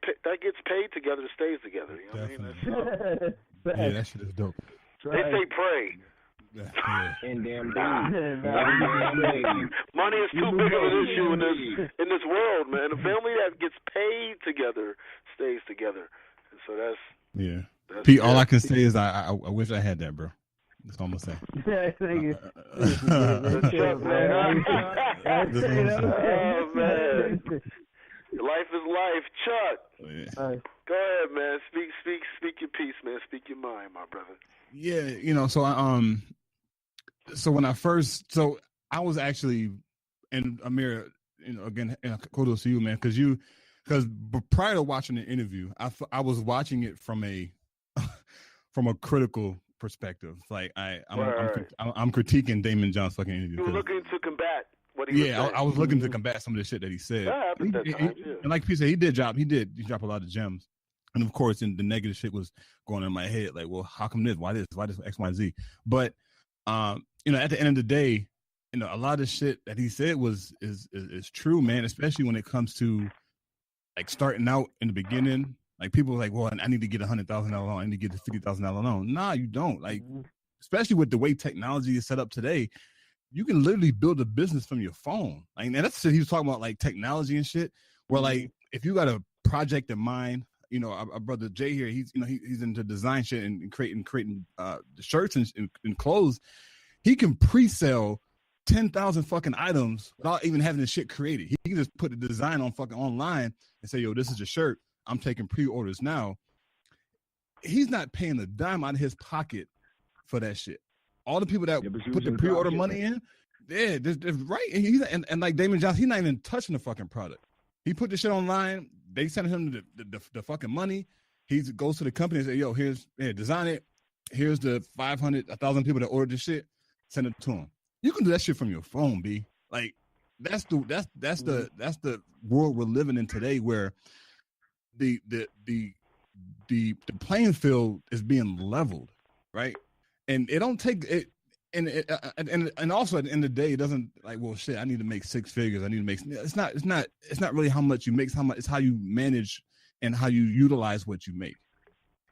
Speaker 3: paid together stays together. You know what I mean?
Speaker 1: Yeah, that shit is dope.
Speaker 3: They say pray.
Speaker 1: Yeah.
Speaker 4: And damn
Speaker 3: money is too big of an issue in this world, man. A family that gets paid together stays together, and so that's
Speaker 1: Pete, all I can say is I wish I had that, bro. That's all I'm gonna say.
Speaker 2: Thank you.
Speaker 3: Oh man, life is life, Chuck.
Speaker 1: Yeah.
Speaker 3: Go ahead, man. Speak your piece, man. Speak your mind, my brother.
Speaker 1: Yeah, so when I was actually, and Amir, again, kudos to you, man, because prior to watching the interview, I was watching it from a critical perspective. Like I'm critiquing Daymond John's fucking interview.
Speaker 3: You were looking to combat what he was saying.
Speaker 1: I was looking to combat some of the shit that he said.
Speaker 3: That happened that time, yeah.
Speaker 1: And like Pete said, he did drop a lot of gems. And of course, the negative shit was going in my head. Like, well, how come this? Why this? Why this? X, Y, Z. But at the end of the day, a lot of shit that he said is true, man. Especially when it comes to like starting out in the beginning. Like people are like, well, I need to get $100,000 loan. I need to get a $50,000 loan. Nah, you don't. Like, especially with the way technology is set up today, you can literally build a business from your phone. Like, and that's what he was talking about, like technology and shit. Where like, if you got a project in mind. Our brother Jay here, he's into design shit and creating shirts and clothes. He can pre-sell 10,000 fucking items without even having the shit created. He can just put the design on fucking online and say, yo, this is a shirt. I'm taking pre-orders now. He's not paying a dime out of his pocket for that shit. All the people that put the pre-order money in, Yeah, this right. And like Daymond Johnson, he's not even touching the fucking product. He put the shit online. They send him the fucking money. He goes to the company and say, "Yo, design it. Here's the 500, 1,000 people that ordered this shit. Send it to him. You can do that shit from your phone, B. Like that's the world we're living in today, where the playing field is being leveled, right? And it don't take it. And also at the end of the day, it doesn't like, well, shit, I need to make six figures. I need to make, it's not really how much you make, it's how you manage and how you utilize what you make.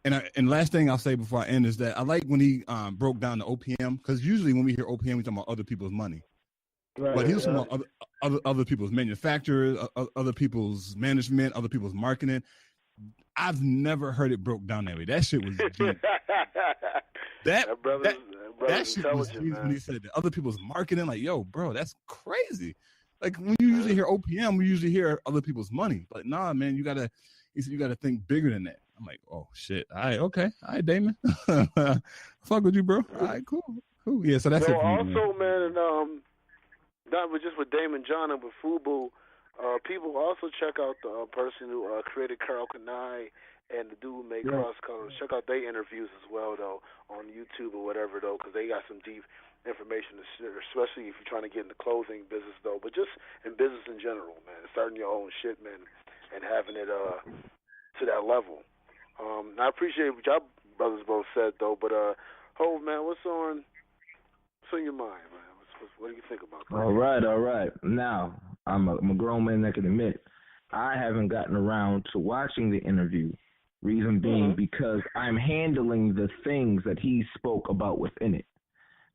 Speaker 1: And last thing I'll say before I end is that I like when he broke down the OPM, because usually when we hear OPM, we talk about other people's money. Right, but he was talking about other people's manufacturers, other people's management, other people's marketing. I've never heard it broke down that way. That shit was that shit was when he said that other people's marketing. Like, yo, bro, that's crazy. Like when you usually hear OPM, we usually hear other people's money. But nah, man, you gotta think bigger than that. I'm like, oh shit. All right, okay. All right, Daymond. Fuck with you, bro. All right, cool. Yeah, so that's it for me,
Speaker 3: also, man, and not just with Daymond John and with Fubu, people also check out the person who created Karl Kanai and the dude who made Cross Colors. Check out their interviews as well, though, on YouTube or whatever, though, because they got some deep information to share, especially if you're trying to get in the clothing business, though, but just in business in general, man, starting your own shit, man, and having it to that level. I appreciate what y'all brothers both said, though, but Hov, man, what's on your mind, man? What do you think about that?
Speaker 4: All right. Now, I'm a grown man that can admit I haven't gotten around to watching the interview. Reason being because I'm handling the things that he spoke about within it.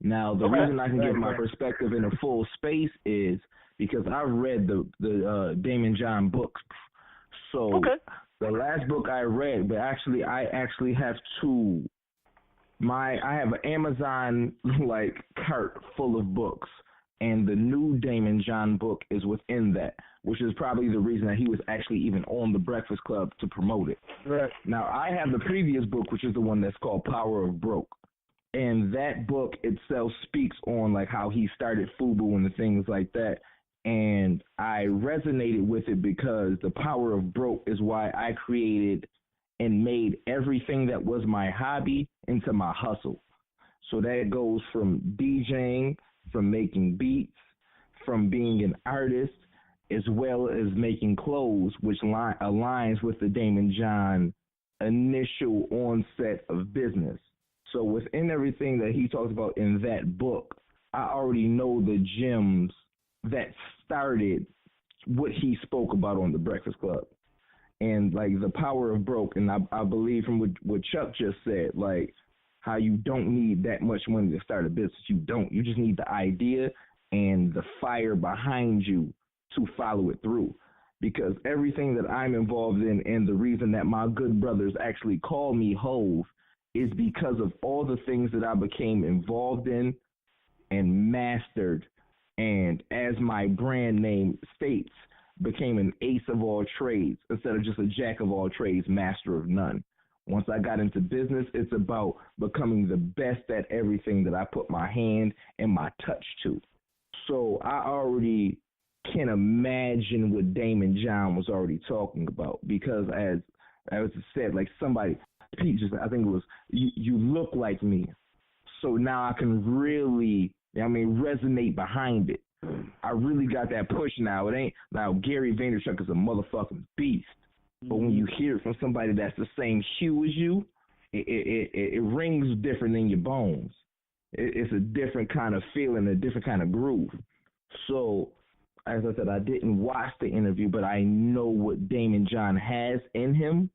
Speaker 4: Now, the reason I can get my perspective in a full space is because I've read the Daymond John books. So the last book I read, but I actually have two. I have an Amazon cart full of books, and the new Daymond John book is within that, which is probably the reason that he was actually even on the Breakfast Club to promote it.
Speaker 2: Right.
Speaker 4: Now, I have the previous book, which is the one that's called Power of Broke, and that book itself speaks on how he started Fubu and the things like that, and I resonated with it because the Power of Broke is why I created and made everything that was my hobby into my hustle. So that goes from DJing, from making beats, from being an artist, as well as making clothes, which aligns with the Daymond John initial onset of business. So within everything that he talks about in that book, I already know the gems that started what he spoke about on the Breakfast Club. And the Power of Broke, and I believe from what Chuck just said, how you don't need that much money to start a business. You don't. You just need the idea and the fire behind you to follow it through. Because everything that I'm involved in, and the reason that my good brothers actually call me Hov, is because of all the things that I became involved in and mastered, and as my brand name states, became an ace of all trades instead of just a jack of all trades, master of none. Once I got into business, it's about becoming the best at everything that I put my hand and my touch to. So I already can imagine what Daymond John was already talking about, because as I said, somebody, Pete just, I think it was, you look like me. So now I can really, resonate behind it. I really got that push now. It ain't now Gary Vaynerchuk is a motherfucking beast, but when you hear it from somebody that's the same hue as you, it rings different in your bones. It's a different kind of feeling, a different kind of groove. So, as I said, I didn't watch the interview, but I know what Daymond John has in him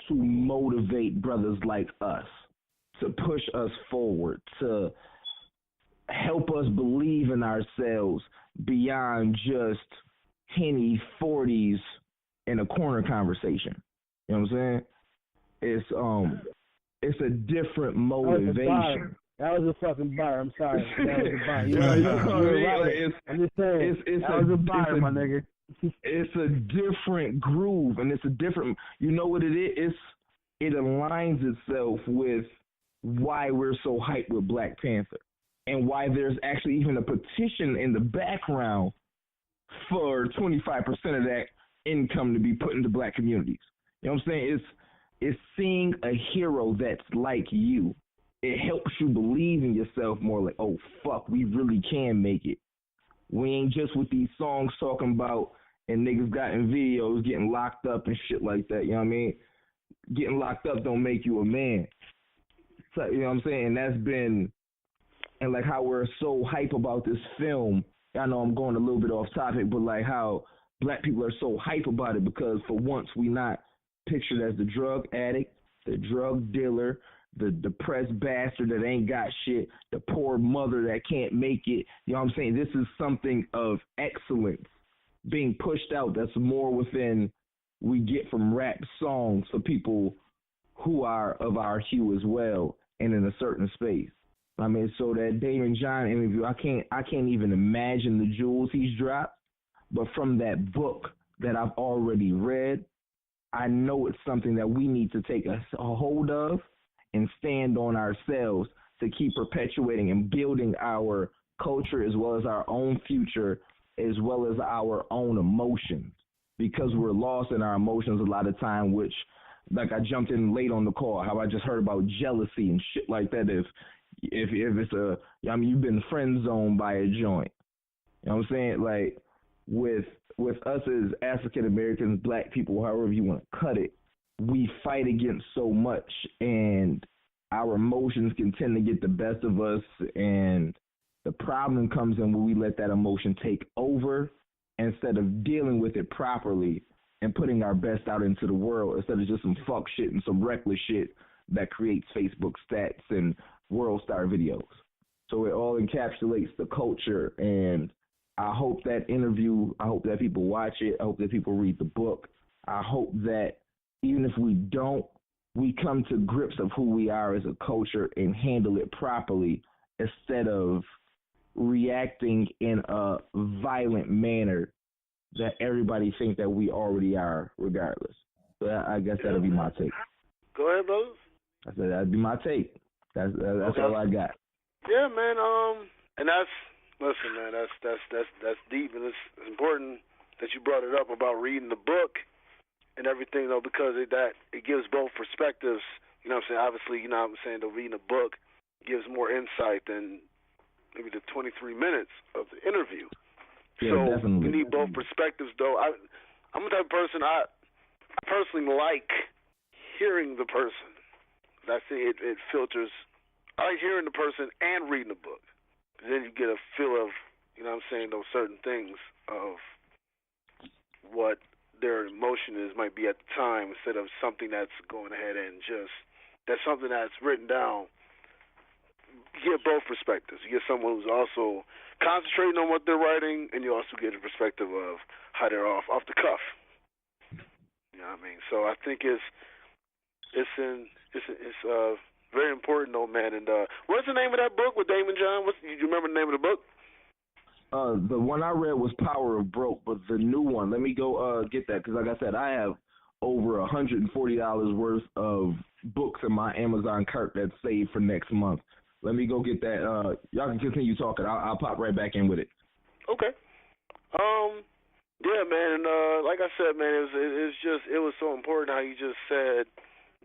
Speaker 4: to motivate brothers like us, to push us forward, to help us believe in ourselves beyond just Henny 40s in a corner conversation. You know what I'm saying? It's a different motivation.
Speaker 2: That was a fucking bar. I'm sorry. That was a bar. You're right. I'm just saying. That was a bar, my nigga.
Speaker 4: It's a different groove, and it's a different. You know what it is? It aligns itself with why we're so hyped with Black Panther. and why there's actually even a petition in the background for 25% of that income to be put into black communities. You know what I'm saying? It's seeing a hero that's like you. It helps you believe in yourself more, like, oh, fuck, we really can make it. We ain't just with these songs talking about and niggas got in videos getting locked up and shit like that. You know what I mean? Getting locked up don't make you a man. So, you know what I'm saying? And that's been, and like how we're so hype about this film. I know I'm going a little bit off topic, but like how black people are so hype about it because for once we not pictured as the drug addict, the drug dealer, the depressed bastard that ain't got shit, the poor mother that can't make it. You know what I'm saying? This is something of excellence being pushed out that's more within we get from rap songs for people who are of our hue as well and in a certain space. I mean, so that Daymond John interview, I can't even imagine the jewels he's dropped, but from that book that I've already read, I know it's something that we need to take a hold of and stand on ourselves to keep perpetuating and building our culture as well as our own future as well as our own emotions, because we're lost in our emotions a lot of time, which, like I jumped in late on the call, how I just heard about jealousy and shit like that. If it's you've been friend zoned by a joint. You know what I'm saying? Like with us as African Americans, black people, however you want to cut it, we fight against so much, and our emotions can tend to get the best of us, and the problem comes in when we let that emotion take over instead of dealing with it properly and putting our best out into the world instead of just some fuck shit and some reckless shit that creates Facebook stats and world star videos. So it all encapsulates the culture, and I hope that people watch it. I hope that people read the book. I hope that even if we don't, we come to grips of who we are as a culture and handle it properly instead of reacting in a violent manner that everybody thinks that we already are regardless. So I guess that'll be my take.
Speaker 3: Go ahead, brothers.
Speaker 4: I said that'd be my take. That's okay. All I got.
Speaker 3: Yeah, man. And listen, man. That's deep, and it's important that you brought it up about reading the book and everything, though, because it gives both perspectives. You know what I'm saying? Obviously, you know what I'm saying, though, reading a book gives more insight than maybe the 23 minutes of the interview.
Speaker 4: Yeah,
Speaker 3: so
Speaker 4: definitely.
Speaker 3: You need both perspectives, though. I'm the type of person, I personally like hearing the person. I see it filters. I like hearing the person and reading the book. Then you get a feel of, you know what I'm saying, those certain things of what their emotion might be at the time, instead of something that's going ahead and that's something that's written down. You get both perspectives. You get someone who's also concentrating on what they're writing, and you also get a perspective of how they're off the cuff. You know what I mean? So I think it's very important, though, man. And what's the name of that book with Daymond John? Do you remember the name of the book?
Speaker 4: The one I read was Power of Broke, but the new one, let me go get that, because like I said, I have over $140 worth of books in my Amazon cart that's saved for next month. Let me go get that. Y'all can continue talking. I'll pop right back in with it.
Speaker 3: Okay. Yeah, man. And like I said, man, it was so important how you just said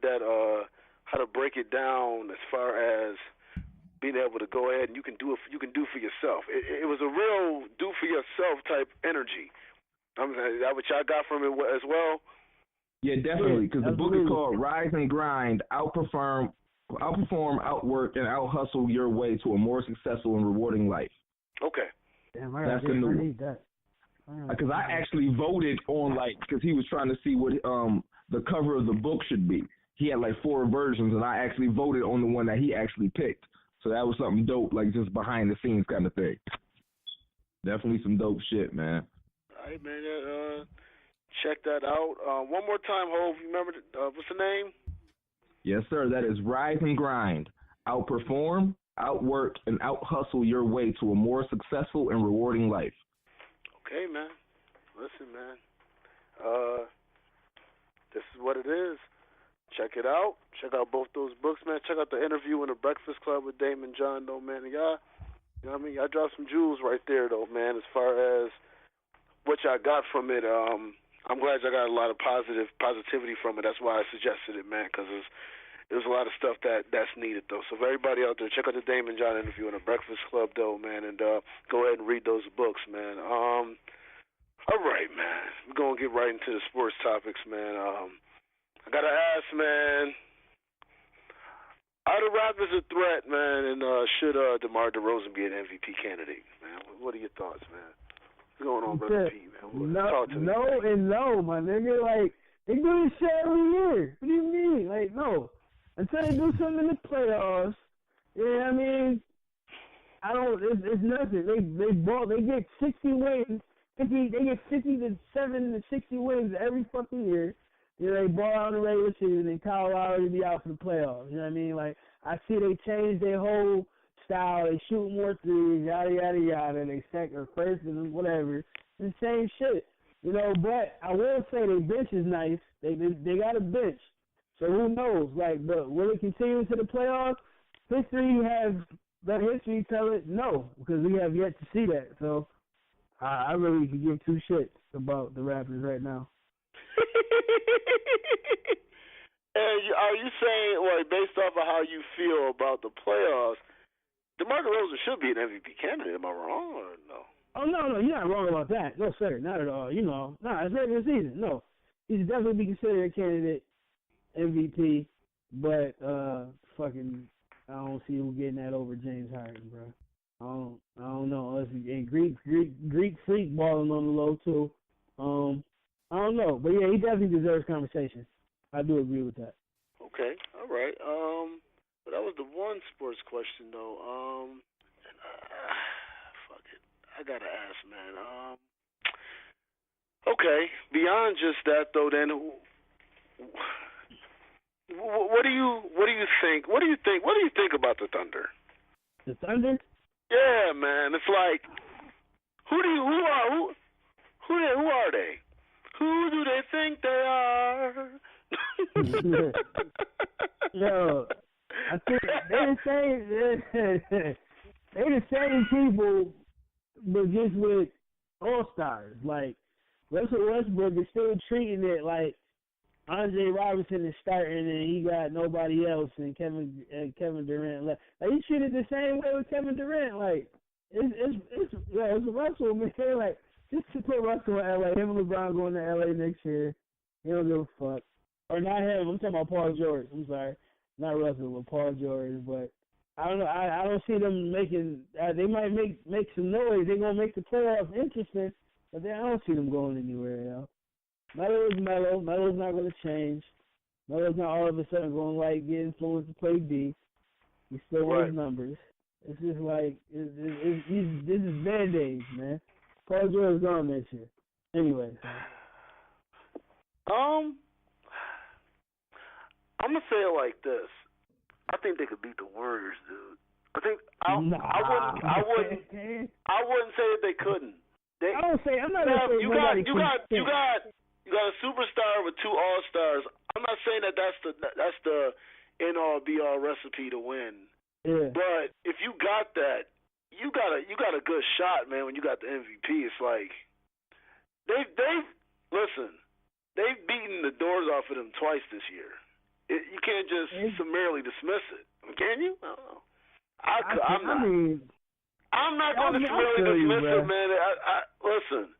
Speaker 3: that how to break it down as far as being able to go ahead and you can do for yourself. It was a real do for yourself type energy. Is that what y'all got from it as well?
Speaker 4: Yeah, definitely. Because the book is called Rise and Grind, Outperform, Outwork, and Out-Hustle Your Way to a More Successful and Rewarding Life.
Speaker 3: Okay.
Speaker 2: Damn,
Speaker 4: that's the new one. Because I actually voted on, because he was trying to see what the cover of the book should be. He had 4 versions, and I actually voted on the one that he actually picked. So that was something dope, just behind the scenes kind of thing. Definitely some dope shit, man.
Speaker 3: All right, man. Check that out. One more time, Hov. You remember what's the name?
Speaker 4: Yes, sir. That is Rise and Grind. Outperform, outwork, and out-hustle your way to a more successful and rewarding life.
Speaker 3: Okay, man. Listen, man. This is what it is. Check it out. Check out both those books, man. Check out the interview in the Breakfast Club with Daymond John, though, man. And y'all You know what I mean? I dropped some jewels right there, though, man. As far as what y'all got from it, I'm glad y'all got a lot of positivity from it. That's why I suggested it, man, because there's a lot of stuff that's needed, though. So for everybody out there, check out the Daymond John interview on the Breakfast Club, though, man, and go ahead and read those books, man. All right, man. We're going to get right into the sports topics, man. I got to ask, man, are the Raptors a threat, man, and should DeMar DeRozan be an MVP candidate, man? What are your thoughts, man? What's going on, Brother P, man? Talk to me.
Speaker 2: No, and no, my nigga. Like, they do this shit every year. What do you mean? Like, no. Until they do something in the playoffs, you know what I mean? It's nothing. They get 60 wins. They get 57 to 60 wins every fucking year. You know, they ball out in the regular season, and Colorado to be out for the playoffs. You know what I mean? Like, I see they changed their whole style. They shoot more threes, yada, yada, yada. They second or first and whatever. It's the same shit. You know, but I will say their bench is nice. They got a bench. So who knows? Like, but will it continue to the playoffs? Let history tell it no, because we have yet to see that. So I really could give two shits about the Raptors right now.
Speaker 3: And are you saying, like, based off of how you feel about the playoffs, DeMar DeRozan should be an MVP candidate? Am I wrong or no?
Speaker 2: Oh, no, you're not wrong about that. No, sir, not at all. You know, it's regular season. No, he should definitely be considered a candidate MVP, but fucking, I don't see him getting that over James Harden, bro. I don't know. And Greek freak balling on the low too. I don't know, but yeah, he definitely deserves conversation. I do agree with that.
Speaker 3: Okay, all right. But that was the one sports question though. Fuck it, I gotta ask, man. Okay, beyond just that though, then, what do you think? What do you think about the Thunder?
Speaker 2: The Thunder?
Speaker 3: Yeah, man. It's like, who are they? Who do they think they are?
Speaker 2: Yo, I think they the same people, but just with all-stars. Like, Russell Westbrook is still treating it like Andre Robertson is starting and he got nobody else, and Kevin Durant left. Like, he treated the same way with Kevin Durant. Like, it's Russell, man. Like, just to put Russell in LA, him and LeBron going to LA next year, he don't give a fuck. Or not him. I'm talking about Paul George. I'm sorry, not Russell, but Paul George. But I don't know. I don't see them making. They might make some noise. They're gonna make the playoffs interesting, but I don't see them going anywhere. You know? Melo is Melo. Melo's not going to change. Melo's not all of a sudden going to get influenced to play D. He still wins numbers. It's just like this is Band-Aids, man. Paul George is gone next year. Anyway.
Speaker 3: I'm gonna say it like this. I think they could beat the Warriors, dude. I wouldn't say that they couldn't.
Speaker 2: I'm not gonna say
Speaker 3: you got a superstar with two all-stars. I'm not saying that's the end-all be-all recipe to win.
Speaker 2: Yeah.
Speaker 3: But if you got that, you got a good shot, man. When you got the MVP, it's like they've beaten the doors off of them twice this year. You can't just summarily dismiss it, can you? I don't know. I'm not going to summarily dismiss it, man. Listen.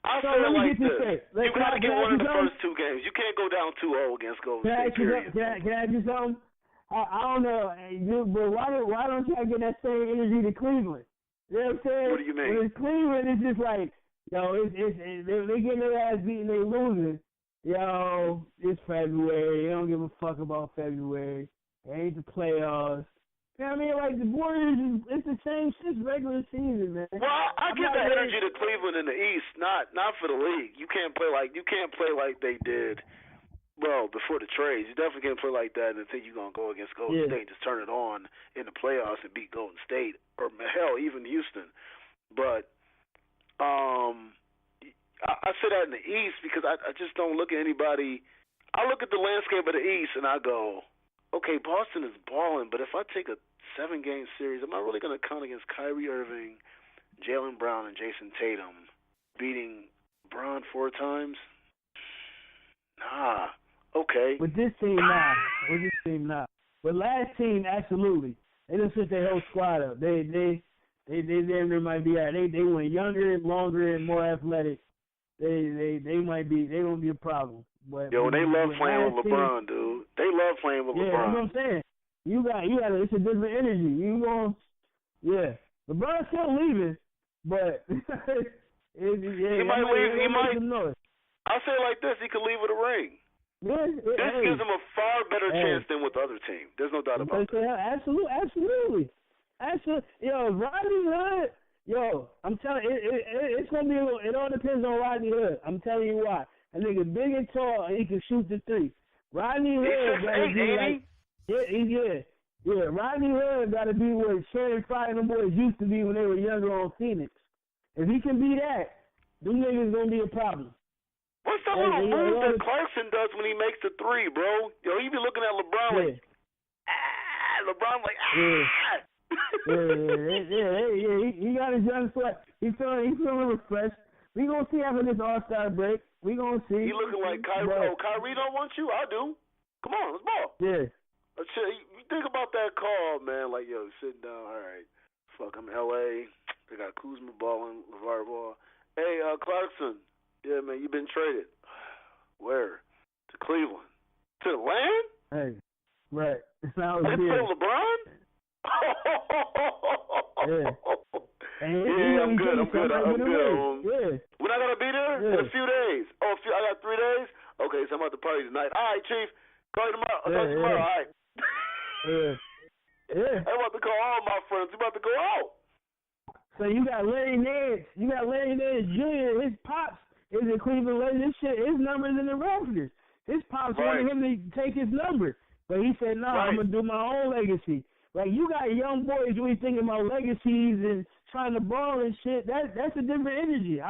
Speaker 3: I'll say it like this. You got to get one of the first two games. You can't go down 2-0 against Golden State, period.
Speaker 2: Can I ask you something? I don't know, but why don't y'all get that same energy to Cleveland? You know what I'm saying?
Speaker 3: What do you mean?
Speaker 2: When it's Cleveland, it's just like, they getting their ass beaten, they losing. Yo, it's February. They don't give a fuck about February. It ain't the playoffs. You know what I mean? Like, the Warriors, it's the same shit, regular season, man.
Speaker 3: Well, I give that energy to Cleveland in the East, not for the league. You can't play like they did, well, before the trades. You definitely can't play like that and think you're gonna go against Golden State and just turn it on in the playoffs and beat Golden State or hell, even Houston. But I say that in the East because I just don't look at anybody. I look at the landscape of the East and I go, okay, Boston is balling, but if I take a 7-game series, am I really going to count against Kyrie Irving, Jaylen Brown, and Jason Tatum beating Bron 4 times? Nah. Okay.
Speaker 2: With this team, nah. But last team, absolutely. They just put their whole squad up. They damn near might be out. They went younger, longer, and more athletic. They might be. They won't be a problem. But
Speaker 3: yo, they love playing with LeBron, dude. They love playing with LeBron.
Speaker 2: Yeah, that's what I'm saying. You got. It's a different energy. LeBron's still leaving, but
Speaker 3: he might leave. He might. I'll say it like this: he could leave with a ring.
Speaker 2: Yeah,
Speaker 3: this gives him a far better chance than with the other team. There's no doubt about that.
Speaker 2: Absolutely. Yo, Rodney Hood. Yo, I'm telling you, it's gonna be. It all depends on Rodney Hood. I'm telling you why. A nigga big and tall, and he can shoot the 3. Rodney Hood gotta be like, yeah. Rodney Hood gotta be what Shannon Fry and them boys used to be when they were younger on Phoenix. If he can be that, them niggas gonna be a problem.
Speaker 3: What's that little move that Clarkson does when he makes the 3, bro? Yo, he be looking at LeBron like, LeBron like,
Speaker 2: He got his young sweat. He's feeling refreshed. We gonna see after this All-Star break. We gonna see.
Speaker 3: He looking like Kyrie. Oh, Kyrie don't want you? I do. Come on, let's ball.
Speaker 2: Yeah.
Speaker 3: You think about that call, man. Like, yo, sitting down. All right, fuck, I'm L.A. They got Kuzma balling, LeVar Ball. Hey, Clarkson. Yeah, man, you been traded. Where? To Cleveland. To the land?
Speaker 2: Hey, right. I
Speaker 3: can play LeBron? I'm good. When I gotta be there? In a few days. I got 3 days? Okay, so I'm at the party tonight. All right, Chief. Call you tomorrow. I'll talk to you tomorrow. All right. I'm about to call all my friends. We're about to go out.
Speaker 2: So you got Larry Nance. Jr. His pops is in Cleveland. His number's in the Raptors. His pops wanted him to take his number. But he said, no, I'm going to do my own legacy. Like, you got young boys really thinking about legacies and trying to ball and shit. That's a different energy.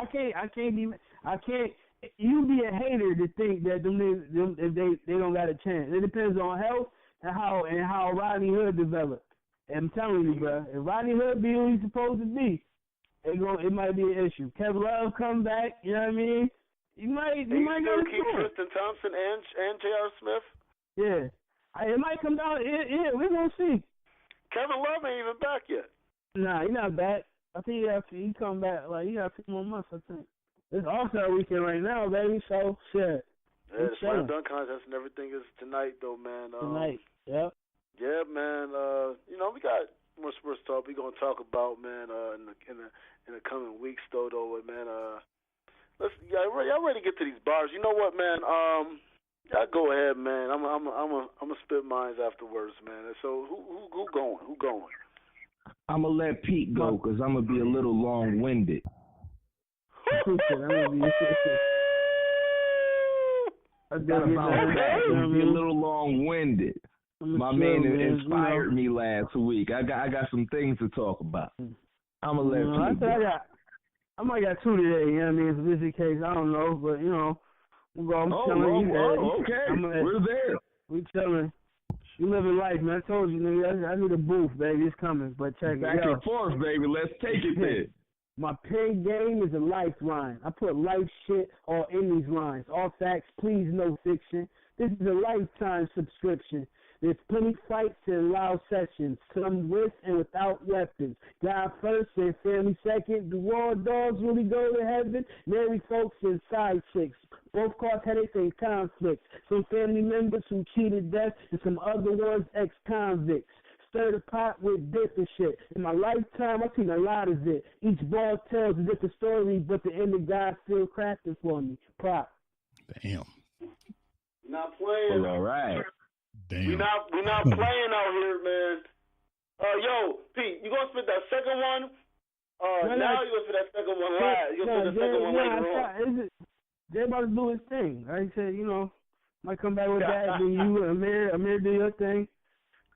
Speaker 2: You be a hater to think that them if they don't got a chance. It depends on health and how Rodney Hood develops. And I'm telling you, bro, if Rodney Hood be who he's supposed to be, it might be an issue. Kevin Love come back, you know what I mean? You might go to
Speaker 3: keep Tristan Thompson and J.R. Smith.
Speaker 2: Yeah. It might come down. Yeah, we're going to see.
Speaker 3: Kevin Love ain't even back yet.
Speaker 2: Nah, he's not back. I think he come back. Like, he got 2 more months, I think. It's All-Star weekend right now, baby, so shit.
Speaker 3: Yeah, the slam dunk contest and everything is tonight, though, man.
Speaker 2: Tonight, yep.
Speaker 3: Yeah, man. We got more sports talk we're going to talk about, man, in the coming weeks, though, man. Y'all ready to get to these bars. You know what, man? Y'all go ahead, man. I'm gonna spit mines afterwards, man. So who going? Who going?
Speaker 4: I'm gonna let Pete go because I'm gonna be a little long-winded.
Speaker 2: I'm
Speaker 4: gonna be a little long-winded. My man inspired me last week. I got some things to talk about. I'm gonna let Pete go.
Speaker 2: I might got 2 today. You know what I mean? It's a busy case. I don't know, but you know. I'm chilling.
Speaker 4: Okay. We're there.
Speaker 2: We chilling. You living life, man. I told you, nigga. I need a booth, baby. It's coming. But check it out.
Speaker 4: Back and forth, baby. Let's take it there.
Speaker 2: My pen game is a lifeline. I put life shit all in these lines. All facts, please, no fiction. This is a lifetime subscription. There's plenty fights and loud sessions, some with and without weapons. God first and family second. Do all dogs really go to heaven? Married folks and side chicks. Both cause headaches and conflicts. Some family members who cheated death and some other ones ex-convicts. Stir the pot with different shit. In my lifetime, I've seen a lot of it. Each ball tells a different story, but the end of God still crafted for me. Prop.
Speaker 1: Damn.
Speaker 3: Not playing.
Speaker 4: All right.
Speaker 1: Damn.
Speaker 3: We not playing out here, man. Yo, Pete, you gonna spit that second one? Now you gonna spit that second one live. You gonna spit the second one later on.
Speaker 2: They're about to do his thing. Like I said, might come back with that. Then you, Amir, do your thing.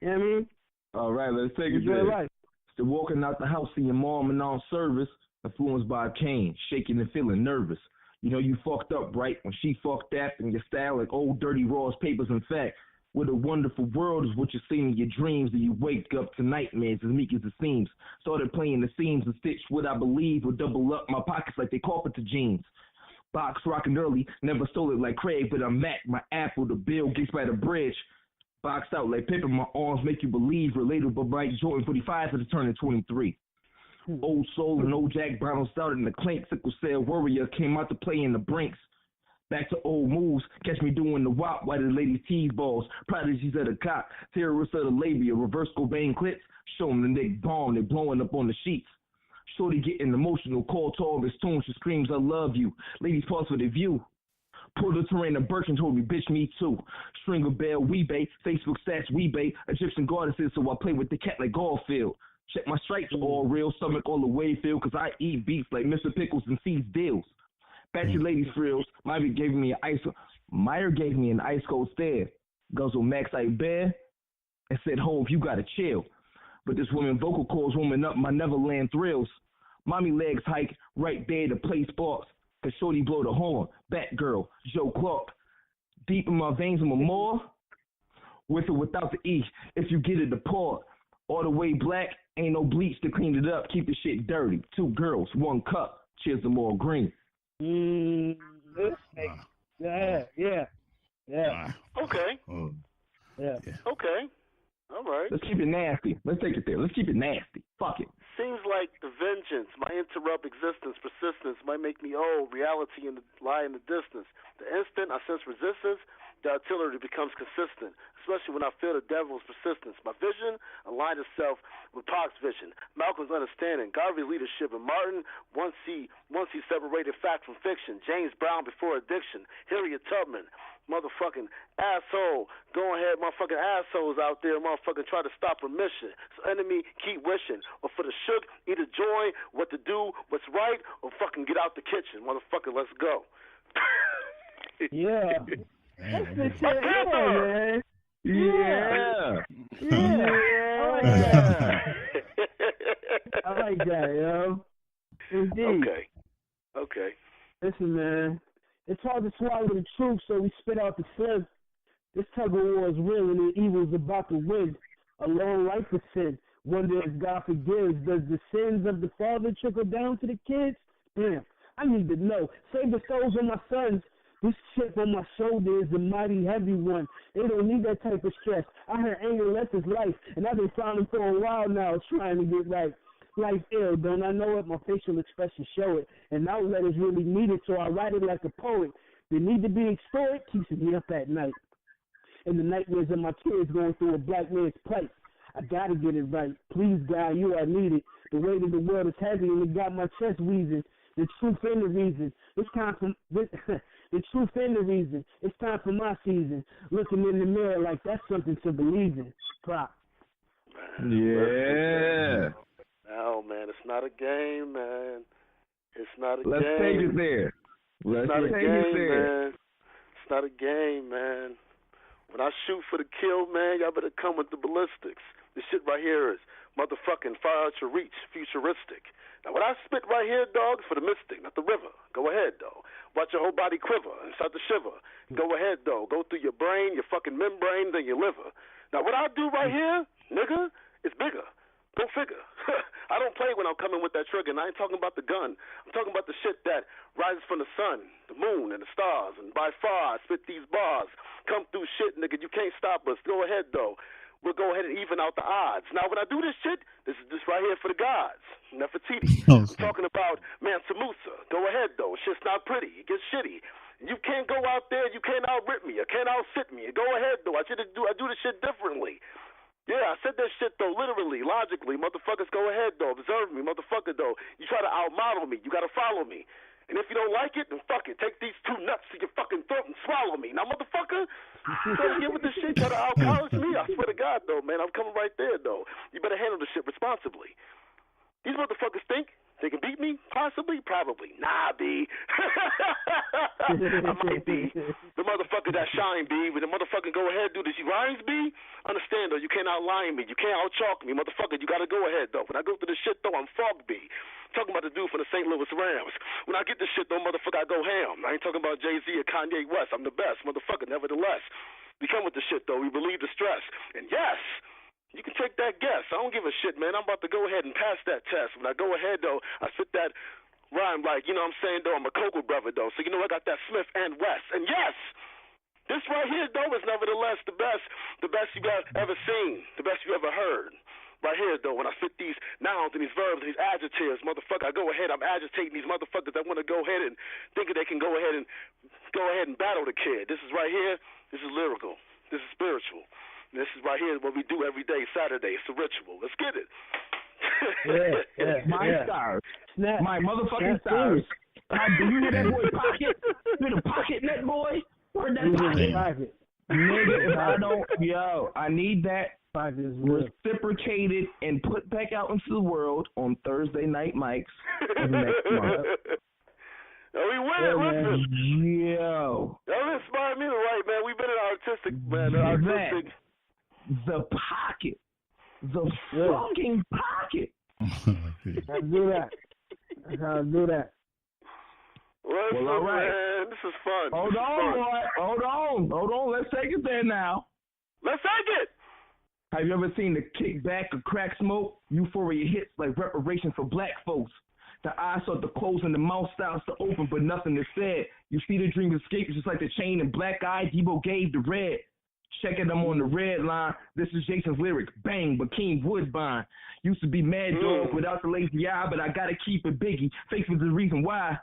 Speaker 2: You know what I mean?
Speaker 4: All right, let's take it there. Still walking out the house, seeing your mom and on service, influenced by a cane, shaking and feeling nervous. You know you fucked up, right? When she fucked up and your style like old dirty Raw's papers and fact. What a wonderful world is what you see in your dreams, and you wake up to nightmares as meek as it seems. Started playing the seams and stitched what I believe would double up my pockets like they carpenter jeans. Box rocking early, never stole it like Craig, but I'm Mac, my apple, the Bill Gates by the bridge. Boxed out like Pippen, my arms make you believe. Relatable Mike Jordan 45 for the turning 23. Old Soul and old Jack Brown started in the clink. Sickle cell warrior came out to play in the Brinks. Back to old moves, catch me doing the wop while the ladies tease balls. Prodigies of the cop, terrorists of the labia, reverse Cobain clips. Show them the Nick bomb, they blowing up on the sheets. Shorty getting emotional, call tall his tune, she screams, I love you. Ladies pause for the view. Pull the terrain of Birch and told me, bitch, me too. Stringer Bell, Weebay, Facebook stats, Weebay, Egyptian goddesses, so I play with the cat like Garfield. Check my stripes, all real, stomach all the way filled, cause I eat beef like Mr. Pickles and seeds deals. Bet you ladies frills, Meyer gave me an ice cold stare. Guzzle Max I bear and said, Hove, you gotta chill. But this woman vocal cords warming up my Neverland thrills. Mommy legs hike right there to play sports. Cause shorty blow the horn. Batgirl, Joe Clark. Deep in my veins, I'm a more. With or without the E. If you get it, the pour. All the way black, ain't no bleach to clean it up. Keep the shit dirty. 2 girls, 1 cup. Cheers them all green.
Speaker 2: Yeah.
Speaker 3: Okay.
Speaker 2: Yeah.
Speaker 3: Okay. All right.
Speaker 4: Let's keep it nasty. Let's take it there. Let's keep it nasty. Fuck it.
Speaker 3: Seems like the vengeance, my interrupt existence, persistence might make me old. Reality lie in the distance. The instant I sense resistance, the artillery becomes consistent, especially when I feel the devil's persistence. My vision aligned itself with Park's vision, Malcolm's understanding, Garvey's leadership, and Martin once he separated fact from fiction. James Brown before addiction, Harriet Tubman, motherfucking asshole. Go ahead, motherfucking assholes out there, motherfucking try to stop remission. So enemy, keep wishing. Or for the shook, either join what to do, what's right, or fucking get out the kitchen. Motherfucker, let's go.
Speaker 2: Yeah. That's the shit, man.
Speaker 4: Yeah.
Speaker 2: I like that, yo. Indeed.
Speaker 3: Okay.
Speaker 2: Listen, man. It's hard to swallow the truth, so we spit out the sin. This tug of war is real, and the evil's about to win. A long life of sin. Wonder if God forgives. Does the sins of the father trickle down to the kids? Damn, I need to know. Save the souls of my sons. This chip on my shoulder is a mighty heavy one. They don't need that type of stress. I heard anger left his life, and I've been frowning for a while now, trying to get right. Life ill, don't I know it? My facial expressions show it. An outlet is really needed, so I write it like a poet. The need to be explored keeps me up at night. And the nightmares of my kids going through a black man's plight. I gotta get it right. Please, God, you are needed. The weight of the world is heavy, and it got my chest wheezing. The truth and the reason. It's time for the truth and the reason. It's time for my season. Looking in the mirror like that's something to believe in. Prop.
Speaker 4: Yeah.
Speaker 3: No, man, it's not a game, man. It's not a game.
Speaker 4: Let's take it there.
Speaker 3: It's not a game, man. It's not a game, man. When I shoot for the kill, man, y'all better come with the ballistics. This shit right here is motherfucking far out your reach, futuristic. Now, what I spit right here, dog, is for the mystic, not the river. Go ahead, though. Watch your whole body quiver and start to shiver. Go ahead, though. Go through your brain, your fucking membrane, then your liver. Now, what I do right here, nigga, is bigger. Go figure. I don't play when I'm coming with that trigger, and I ain't talking about the gun. I'm talking about the shit that rises from the sun, the moon, and the stars. And by far, I spit these bars. Come through shit, nigga. You can't stop us. Go ahead, though. We'll go ahead and even out the odds. Now, when I do this shit, this is just right here for the gods. Nefertiti. I'm talking about Mansa Musa. Go ahead, though. Shit's not pretty. It gets shitty. You can't go out there. You can't outrip me. You can't outsit me. Go ahead, though. I do this shit differently. Yeah, I said that shit, though, literally, logically. Motherfuckers, go ahead, though. Observe me, motherfucker, though. You try to outmodel me. You got to follow me. And if you don't like it, then fuck it. Take these 2 nuts to your fucking throat and swallow me. Now, motherfucker, don't get with this shit. Try to outpolish me. I swear to God, though, man. I'm coming right there, though. You better handle this shit responsibly. These motherfuckers think they can beat me? Possibly? Probably. Nah, B. I might be. The motherfucker that shine, B. With the motherfucker go ahead, do this. You rhymes, B? Understand, though. You can't outline me. You can't out-chalk me. Motherfucker, you got to go ahead, though. When I go through this shit, though, I'm fog, B. I'm talking about the dude from the St. Louis Rams. When I get this shit, though, motherfucker, I go ham. I ain't talking about Jay-Z or Kanye West. I'm the best, motherfucker, nevertheless. We come with the shit, though. We relieve the stress. And yes, you can take that guess. I don't give a shit, man. I'm about to go ahead and pass that test. When I go ahead, though, I fit that rhyme like, you know what I'm saying, though? I'm a Cocoa brother, though. So, you know, I got that Smith and West. And yes, this right here, though, is nevertheless the best you have ever seen, the best you ever heard. Right here, though, when I fit these nouns and these verbs and these adjectives, motherfucker, I go ahead, I'm agitating these motherfuckers that want to go ahead and thinking they can go ahead and battle the kid. This is right here, this is lyrical. This is spiritual. And this is right here what we do every day, Saturday. It's a ritual. Let's get it.
Speaker 4: My stars. My motherfucking stars. Do you hear that boy Pocket? You hear the Pocket net boy? Where'd that Pocket? Nigga, if I don't, I need that reciprocated and put back out into the world on Thursday night mics next month.
Speaker 3: We win it, listen.
Speaker 4: Yo.
Speaker 3: That inspired me to write, man. We've been in artistic. The
Speaker 4: Pocket. The fucking Pocket.
Speaker 2: Let's do that. That's how I do that.
Speaker 3: Well, all right. Man, this is fun.
Speaker 4: Hold on, boy. Hold on. Let's take it there now.
Speaker 3: Let's take it.
Speaker 4: Have you ever seen the kickback or crack smoke? Euphoria hits like reparations for black folks. The eyes start to close and the mouth starts to open, but nothing is said. You see the dream escape just like the chain and black eye. Debo gave the red. Checking them on the red line. This is Jason's lyric. Bang, Bakeem Woodbine. Used to be Mad Dog without the lazy eye, but I gotta keep it Biggie. Faith was the reason why.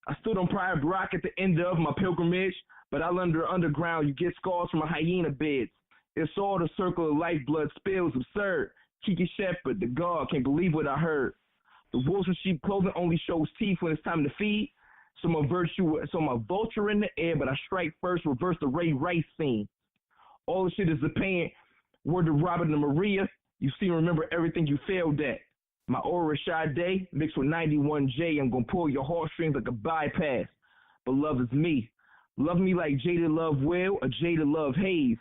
Speaker 4: I stood on Pride Rock at the end of my pilgrimage, but out underground you get scars from a hyena beds. It's all the circle of lifeblood spills absurd. Kiki Shepherd, the God, can't believe what I heard. The wolves in sheep clothing only shows teeth when it's time to feed. So my vulture in the air, but I strike first, reverse the Ray Rice scene. All the shit is a pain. Word to Robert and Maria, you see and remember everything you failed at. My aura Sade mixed with 91J, I'm gonna pull your heartstrings like a bypass. But love is me. Love me like Jada love Will or Jada love Hayes.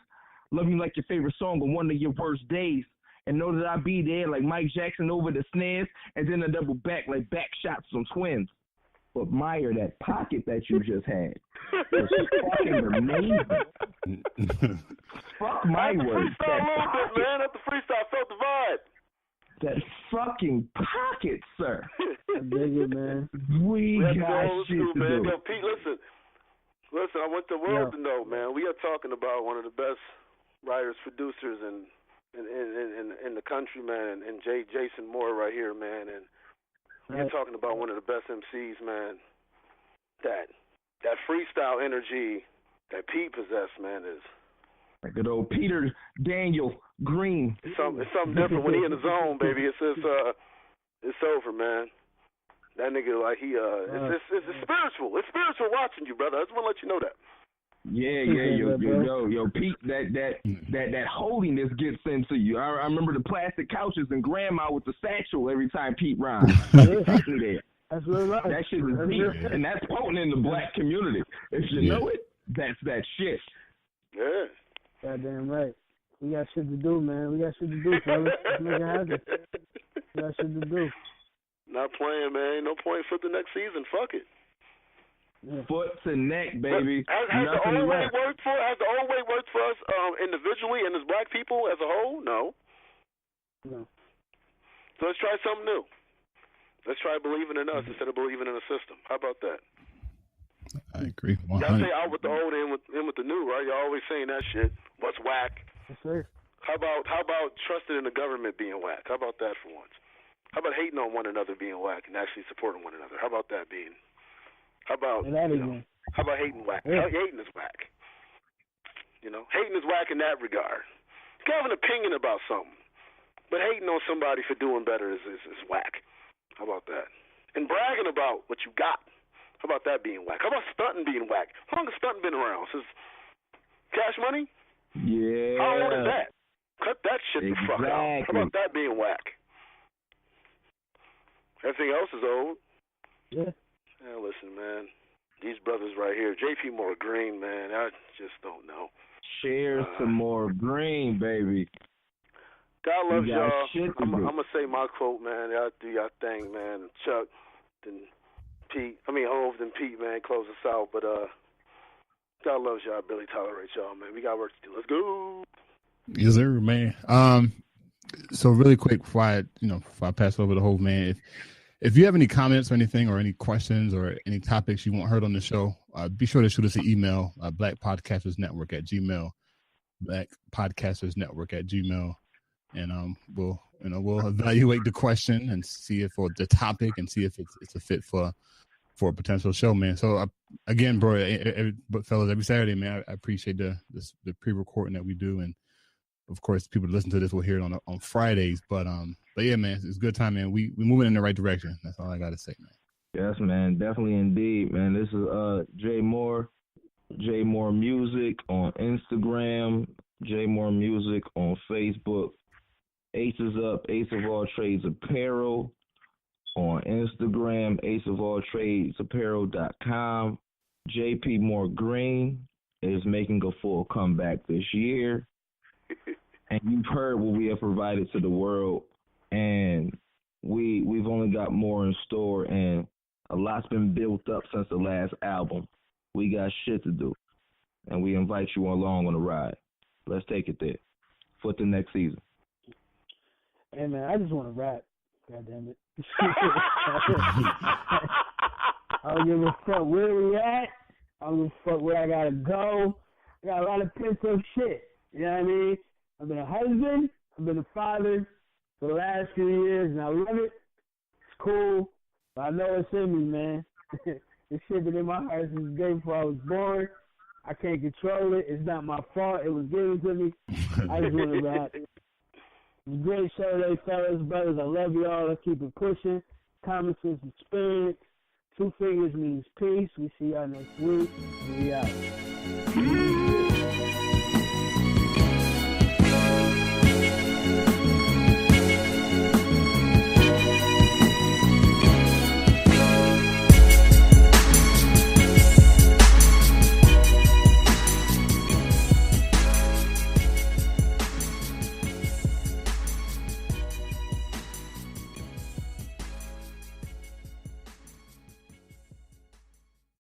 Speaker 4: Love me like your favorite song on one of your worst days. And know that I be there like Mike Jackson over the snares, and then I double back like back shots on twins. But admire that Pocket that you just had. It's fucking amazing. Fuck my words.
Speaker 3: Freestyle a little bit, man. At the freestyle, felt the vibe.
Speaker 4: That fucking Pocket, sir.
Speaker 2: I dig it, man.
Speaker 4: We got shit to do.
Speaker 3: Yo, Pete, listen, I want the world to know, man. We are talking about one of the best writers, producers, in the country, man, and Jason Moore right here, man, and you're talking about one of the best MCs, man. That freestyle energy that Pete possessed, man, is
Speaker 4: like good old Peter Daniel Green.
Speaker 3: It's something different when he in the zone, baby. It's over, man. That nigga, like it's spiritual. It's spiritual watching you, brother. I just want to let you know that. Yo, Pete,
Speaker 4: that holiness gets into you. I remember the plastic couches and grandma with the satchel every time Pete rhymes.
Speaker 2: That's really right.
Speaker 4: That shit is deep, and that's potent in the black community. If you know it, that's that shit.
Speaker 3: Yeah.
Speaker 2: Goddamn right. We got shit to do, man. We got shit to do, fellas. Make it happen. We got shit to do.
Speaker 3: Not playing, man. No point for the next season. Fuck it.
Speaker 4: Yeah. Foot to neck, baby.
Speaker 3: Has the old way worked for us individually and as black people as a whole? No. So let's try something new. Let's try believing in us instead of believing in a system. How about that?
Speaker 1: I agree. 100.
Speaker 3: Y'all say out with the old, in with the new, right? Y'all always saying that shit. What's whack?
Speaker 2: Yes, sir.
Speaker 3: How about trusting in the government being whack? How about that for once? How about hating on one another being whack and actually supporting one another? How about that being? How about hating whack?
Speaker 2: Yeah.
Speaker 3: Hating is whack. Hating is whack in that regard. You can have an opinion about something, but hating on somebody for doing better is whack. How about that? And bragging about what you got. How about that being whack? How about stunting being whack? How long has stunting been around? Since Cash Money?
Speaker 4: Yeah.
Speaker 3: How old is that? Cut that shit the fuck out. How about that being whack? Everything else is old.
Speaker 2: Yeah.
Speaker 3: Listen, man. These brothers right here, JP Moore Green, man, I just don't know.
Speaker 4: Cheers to more green, baby.
Speaker 3: God loves y'all. I'm going to say my quote, man. Y'all do y'all thing, man. Chuck, then Pete. Hove, then Pete, man, close us out. But God loves y'all. Billy tolerates y'all, man. We got work to do. Let's go.
Speaker 1: Yes, sir, man. So really quick before I pass over the whole man, if you have any comments or anything or any questions or any topics you want heard on the show, be sure to shoot us an email, blackpodcastersnetwork@gmail.com, blackpodcastersnetwork@gmail.com, and we'll evaluate the question and see if or the topic and see if it's a fit for a potential show, man. So again, bro, fellas, every Saturday, man, I appreciate the pre-recording that we do, and of course, people that listen to this will hear it on Fridays. But yeah, man, it's a good time, man. We moving in the right direction. That's all I gotta say, man.
Speaker 4: Yes, man, definitely indeed, man. This is J Moore Music on Instagram, J Moore Music on Facebook. Ace is Up, Ace of All Trades Apparel on Instagram, aceofalltradesapparel.com. JP Moore Green is making a full comeback this year. And you've heard what we have provided to the world, and we've only got more in store, and a lot's been built up since the last album. We got shit to do, and we invite you along on the ride. Let's take it there for the next season.
Speaker 2: Hey, man, I just want to rap. God damn it. I don't give a fuck where we at. I don't give a fuck where I got to go. I got a lot of pent-up shit. You know what I mean? I've been a husband. I've been a father for the last few years, and I love it. It's cool. But I know it's in me, man. This shit been in my heart since the day before I was born. I can't control it. It's not my fault. It was given to me. I just want to rap. Great show today, fellas, brothers. I love y'all. Let's keep it pushing. Common sense experience. 2 fingers means peace. We see y'all next week. We out.